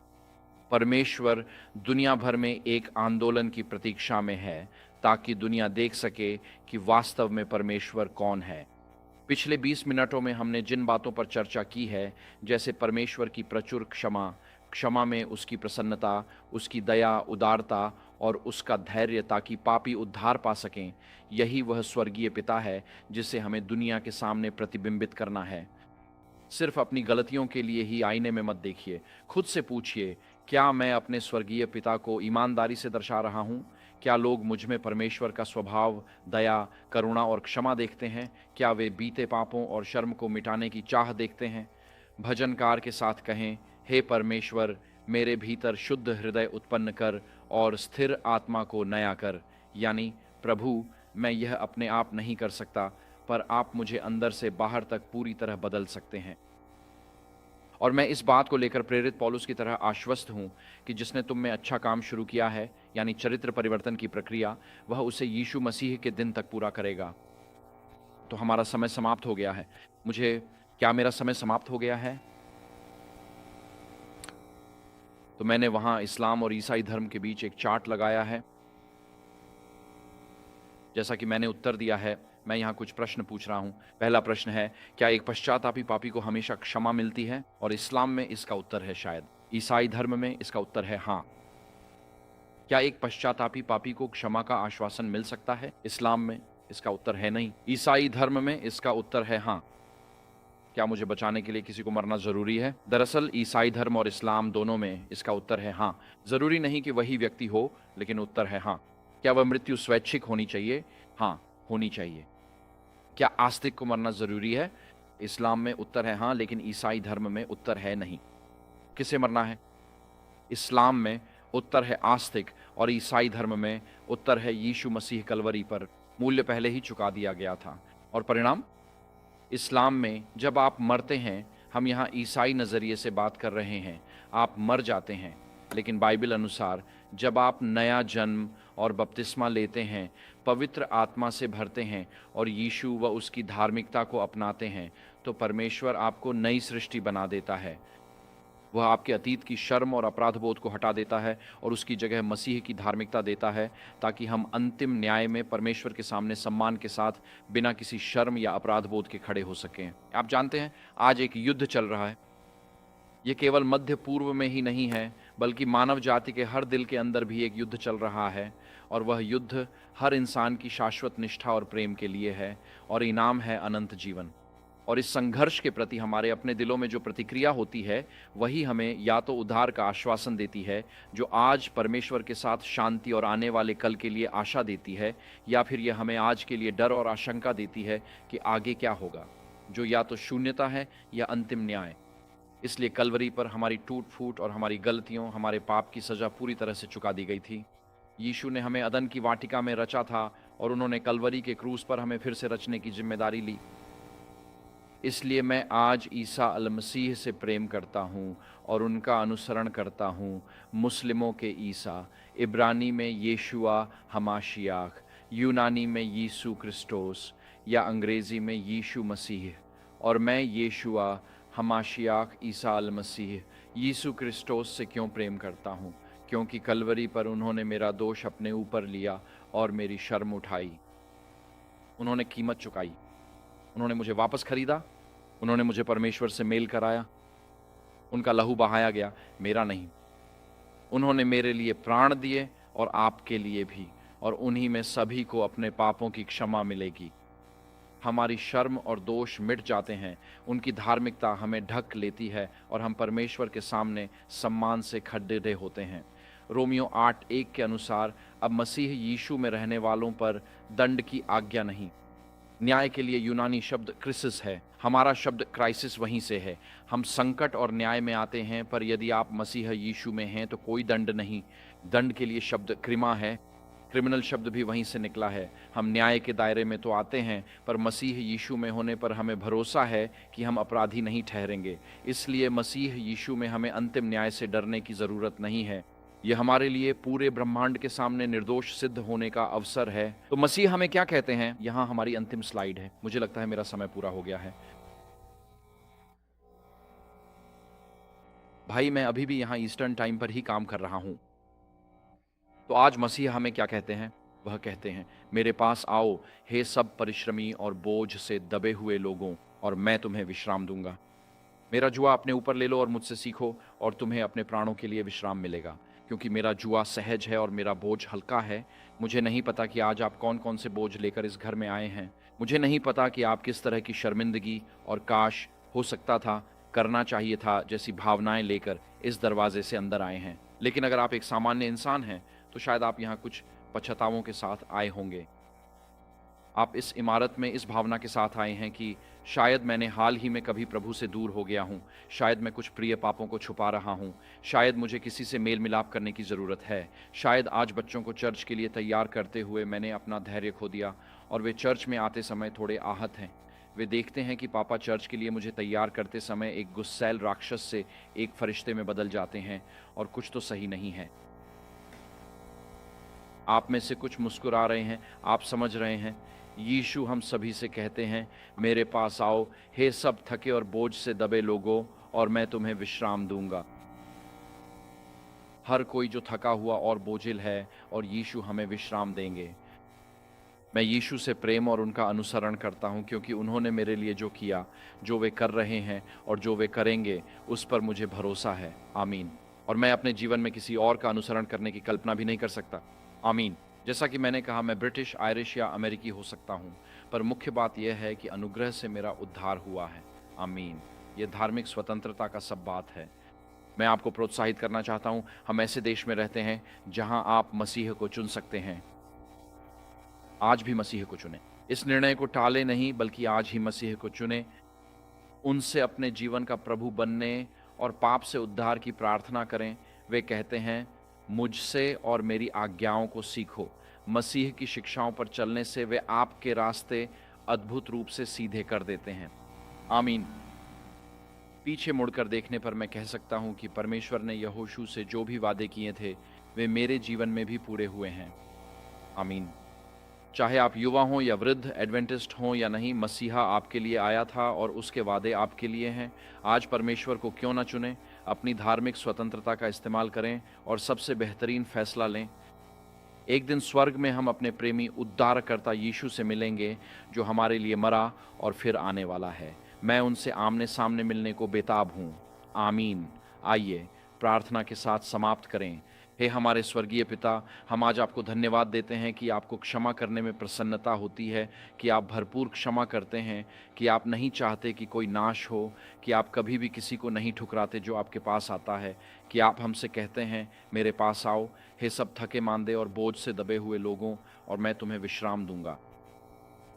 परमेश्वर दुनिया भर में एक आंदोलन की प्रतीक्षा में है, ताकि दुनिया देख सके कि वास्तव में परमेश्वर कौन है। पिछले 20 मिनटों में हमने जिन बातों पर चर्चा की है, जैसे परमेश्वर की प्रचुर क्षमा, क्षमा में उसकी प्रसन्नता, उसकी दया, उदारता और उसका धैर्य, ताकि पापी उद्धार पा सकें, यही वह स्वर्गीय पिता है जिसे हमें दुनिया के सामने प्रतिबिंबित करना है। सिर्फ अपनी गलतियों के लिए ही आईने में मत देखिए। खुद से पूछिए, क्या मैं अपने स्वर्गीय पिता को ईमानदारी से दर्शा रहा हूँ? क्या लोग मुझ में परमेश्वर का स्वभाव, दया, करुणा और क्षमा देखते हैं? क्या वे बीते पापों और शर्म को मिटाने की चाह देखते हैं? भजनकार के साथ कहें, हे परमेश्वर, मेरे भीतर शुद्ध हृदय उत्पन्न कर और स्थिर आत्मा को नया कर। यानी, प्रभु, मैं यह अपने आप नहीं कर सकता, पर आप मुझे अंदर से बाहर तक पूरी तरह बदल सकते हैं। और मैं इस बात को लेकर प्रेरित पौलुस की तरह आश्वस्त हूं कि जिसने तुम में अच्छा काम शुरू किया है, यानी चरित्र परिवर्तन की प्रक्रिया, वह उसे यीशु मसीह के दिन तक पूरा करेगा। तो हमारा समय समाप्त हो गया है। क्या मेरा समय समाप्त हो गया है? तो मैंने वहां इस्लाम और ईसाई धर्म के बीच एक चार्ट लगाया है। जैसा कि मैंने उत्तर दिया है, मैं यहाँ कुछ प्रश्न पूछ रहा हूँ। पहला प्रश्न है, क्या एक पश्चातापी पापी को हमेशा क्षमा मिलती है? और इस्लाम में इसका उत्तर है शायद। ईसाई धर्म में इसका उत्तर है हाँ। क्या एक पश्चातापी पापी को क्षमा का आश्वासन मिल सकता है? इस्लाम में इसका उत्तर है नहीं। ईसाई धर्म में इसका उत्तर है हाँ। क्या मुझे बचाने के लिए किसी को मरना जरूरी है? दरअसल ईसाई धर्म और इस्लाम दोनों में इसका उत्तर है हाँ। जरूरी नहीं कि वही व्यक्ति हो, लेकिन उत्तर है हाँ। क्या वह मृत्यु स्वैच्छिक होनी चाहिए? हाँ, होनी चाहिए। क्या आस्तिक को मरना जरूरी है? इस्लाम में उत्तर है हाँ, लेकिन ईसाई धर्म में उत्तर है नहीं। किसे मरना है? इस्लाम में उत्तर है आस्तिक और ईसाई धर्म में उत्तर है यीशु मसीह कलवरी पर मूल्य पहले ही चुका दिया गया था। और परिणाम? इस्लाम में जब आप मरते हैं, हम यहाँ ईसाई नज़रिए से बात कर रहे हैं, आप मर जाते हैं, लेकिन बाइबल अनुसार जब आप नया जन्म और बपतिस्मा लेते हैं, पवित्र आत्मा से भरते हैं और यीशु व उसकी धार्मिकता को अपनाते हैं, तो परमेश्वर आपको नई सृष्टि बना देता है। वह आपके अतीत की शर्म और अपराध बोध को हटा देता है और उसकी जगह मसीह की धार्मिकता देता है, ताकि हम अंतिम न्याय में परमेश्वर के सामने सम्मान के साथ बिना किसी शर्म या अपराध बोध के खड़े हो सकें। आप जानते हैं, आज एक युद्ध चल रहा है। ये केवल मध्य पूर्व में ही नहीं है, बल्कि मानव जाति के हर दिल के अंदर भी एक युद्ध चल रहा है, और वह युद्ध हर इंसान की शाश्वत निष्ठा और प्रेम के लिए है, और इनाम है अनंत जीवन। और इस संघर्ष के प्रति हमारे अपने दिलों में जो प्रतिक्रिया होती है, वही हमें या तो उद्धार का आश्वासन देती है, जो आज परमेश्वर के साथ शांति और आने वाले कल के लिए आशा देती है, या फिर यह हमें आज के लिए डर और आशंका देती है कि आगे क्या होगा, जो या तो शून्यता है या अंतिम न्याय। इसलिए कलवरी पर हमारी टूट फूट और हमारी गलतियों, हमारे पाप की सजा पूरी तरह से चुका दी गई थी। यीशु ने हमें अदन की वाटिका में रचा था, और उन्होंने कलवरी के क्रूस पर हमें फिर से रचने की जिम्मेदारी ली। इसलिए मैं आज ईसा अल मसीह से प्रेम करता हूँ और उनका अनुसरण करता हूँ। मुस्लिमों के ईसा, इब्रानी में येशुआ हमाशियाख, यूनानी में यीशु क्रिस्टोस या अंग्रेज़ी में यीशु मसीह। और मैं येशुआ हमाशियाख ईसा अल मसीह यीशु क्रिस्टोस से क्यों प्रेम करता हूँ? क्योंकि कलवरी पर उन्होंने मेरा दोष अपने ऊपर लिया और मेरी शर्म उठाई। उन्होंने कीमत चुकाई, उन्होंने मुझे वापस खरीदा, उन्होंने मुझे परमेश्वर से मेल कराया। उनका लहू बहाया गया, मेरा नहीं। उन्होंने मेरे लिए प्राण दिए और आपके लिए भी, और उन्हीं में सभी को अपने पापों की क्षमा मिलेगी। हमारी शर्म और दोष मिट जाते हैं, उनकी धार्मिकता हमें ढक लेती है और हम परमेश्वर के सामने सम्मान से खड़े होते हैं। रोमियो 8:1 के अनुसार अब मसीह यीशु में रहने वालों पर दंड की आज्ञा नहीं। न्याय के लिए यूनानी शब्द क्रिसिस है, हमारा शब्द क्राइसिस वहीं से है। हम संकट और न्याय में आते हैं, पर यदि आप मसीह यीशु में हैं तो कोई दंड नहीं। दंड के लिए शब्द क्रिमा है, क्रिमिनल शब्द भी वहीं से निकला है। हम न्याय के दायरे में तो आते हैं, पर मसीह यीशु में होने पर हमें भरोसा है कि हम अपराधी नहीं ठहरेंगे। इसलिए मसीह यीशु में हमें अंतिम न्याय से डरने की ज़रूरत नहीं है। यह हमारे लिए पूरे ब्रह्मांड के सामने निर्दोष सिद्ध होने का अवसर है। तो मसीह हमें क्या कहते हैं? यहाँ हमारी अंतिम स्लाइड है। मुझे लगता है मेरा समय पूरा हो गया है। भाई, मैं अभी भी यहाँ ईस्टर्न टाइम पर ही काम कर रहा हूँ। तो आज मसीह हमें क्या कहते हैं? वह कहते हैं, मेरे पास आओ हे सब परिश्रमी और बोझ से दबे हुए लोगों, और मैं तुम्हें विश्राम दूंगा। मेरा जुआ अपने ऊपर ले लो और मुझसे सीखो, और तुम्हें अपने प्राणों के लिए विश्राम मिलेगा। क्योंकि मेरा जुआ सहज है और मेरा बोझ हल्का है। मुझे नहीं पता कि आज आप कौन कौन से बोझ लेकर इस घर में आए हैं। मुझे नहीं पता कि आप किस तरह की शर्मिंदगी और काश हो सकता था, करना चाहिए था जैसी भावनाएं लेकर इस दरवाजे से अंदर आए हैं। लेकिन अगर आप एक सामान्य इंसान हैं तो शायद आप यहाँ कुछ पश्चातावों के साथ आए होंगे। आप इस इमारत में इस भावना के साथ आए हैं कि शायद मैंने हाल ही में कभी प्रभु से दूर हो गया हूँ, शायद मैं कुछ प्रिय पापों को छुपा रहा हूँ, शायद मुझे किसी से मेल मिलाप करने की ज़रूरत है, शायद आज बच्चों को चर्च के लिए तैयार करते हुए मैंने अपना धैर्य खो दिया और वे चर्च में आते समय थोड़े आहत हैं। वे देखते हैं कि पापा चर्च के लिए मुझे तैयार करते समय एक गुस्सैल राक्षस से एक फरिश्ते में बदल जाते हैं, और कुछ तो सही नहीं है। आप में से कुछ मुस्कुरा रहे हैं, आप समझ रहे हैं। यीशु हम सभी से कहते हैं, मेरे पास आओ हे सब थके और बोझ से दबे लोगों, और मैं तुम्हें विश्राम दूंगा। हर कोई जो थका हुआ और बोझिल है, और यीशु हमें विश्राम देंगे। मैं यीशु से प्रेम और उनका अनुसरण करता हूँ, क्योंकि उन्होंने मेरे लिए जो किया, जो वे कर रहे हैं और जो वे करेंगे, उस पर मुझे भरोसा है। आमीन। और मैं अपने जीवन में किसी और का अनुसरण करने की कल्पना भी नहीं कर सकता। आमीन। जैसा कि मैंने कहा, मैं ब्रिटिश, आयरिश या अमेरिकी हो सकता हूँ, पर मुख्य बात यह है कि अनुग्रह से मेरा उद्धार हुआ है। आमीन। ये धार्मिक स्वतंत्रता का सब बात है। मैं आपको प्रोत्साहित करना चाहता हूँ, हम ऐसे देश में रहते हैं जहाँ आप मसीह को चुन सकते हैं। आज भी मसीह को चुनें। इस निर्णय को टालें नहीं, बल्कि आज ही मसीह को चुनें। उनसे अपने जीवन का प्रभु बनने और पाप से उद्धार की प्रार्थना करें। वे कहते हैं, मुझसे और मेरी आज्ञाओं को सीखो। मसीह की शिक्षाओं पर चलने से वे आपके रास्ते अद्भुत रूप से सीधे कर देते हैं। आमीन। पीछे मुड़कर देखने पर मैं कह सकता हूँ कि परमेश्वर ने यहोशू से जो भी वादे किए थे, वे मेरे जीवन में भी पूरे हुए हैं। आमीन। चाहे आप युवा हों या वृद्ध, एडवेंटिस्ट हों या नहीं, मसीहा आपके लिए आया था और उसके वादे आपके लिए हैं। आज परमेश्वर को क्यों न चुनें? अपनी धार्मिक स्वतंत्रता का इस्तेमाल करें और सबसे बेहतरीन फैसला लें। एक दिन स्वर्ग में हम अपने प्रेमी उद्धारकर्ता यीशु से मिलेंगे, जो हमारे लिए मरा और फिर आने वाला है। मैं उनसे आमने सामने मिलने को बेताब हूँ। आमीन। आइए प्रार्थना के साथ समाप्त करें। हे हमारे स्वर्गीय पिता, हम आज आपको धन्यवाद देते हैं कि आपको क्षमा करने में प्रसन्नता होती है, कि आप भरपूर क्षमा करते हैं, कि आप नहीं चाहते कि कोई नाश हो, कि आप कभी भी किसी को नहीं ठुकराते जो आपके पास आता है, कि आप हमसे कहते हैं, मेरे पास आओ हे सब थके मांदे और बोझ से दबे हुए लोगों, और मैं तुम्हें विश्राम दूंगा।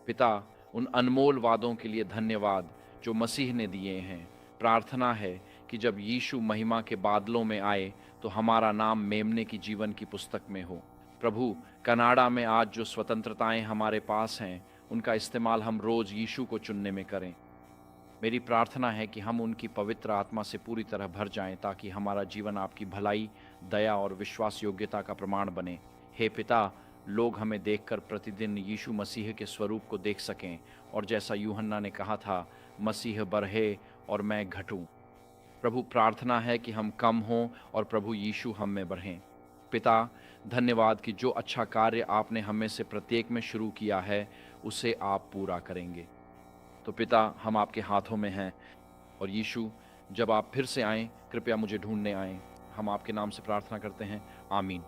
पिता, उन अनमोल वादों के लिए धन्यवाद जो मसीह ने दिए हैं। प्रार्थना है कि जब यीशु महिमा के बादलों में आए तो हमारा नाम मेमने की जीवन की पुस्तक में हो। प्रभु, कनाडा में आज जो स्वतंत्रताएं हमारे पास हैं, उनका इस्तेमाल हम रोज़ यीशु को चुनने में करें। मेरी प्रार्थना है कि हम उनकी पवित्र आत्मा से पूरी तरह भर जाएं, ताकि हमारा जीवन आपकी भलाई, दया और विश्वास योग्यता का प्रमाण बने। हे पिता, लोग हमें देखकर प्रतिदिन यीशु मसीह के स्वरूप को देख सकें, और जैसा यूहन्ना ने कहा था, मसीह बढ़े और मैं घटूं। प्रभु, प्रार्थना है कि हम कम हों और प्रभु यीशु हम में बढ़ें। पिता, धन्यवाद कि जो अच्छा कार्य आपने हमें से प्रत्येक में शुरू किया है, उसे आप पूरा करेंगे। तो पिता, हम आपके हाथों में हैं, और यीशु, जब आप फिर से आएं, कृपया मुझे ढूंढने आएं। हम आपके नाम से प्रार्थना करते हैं। आमीन।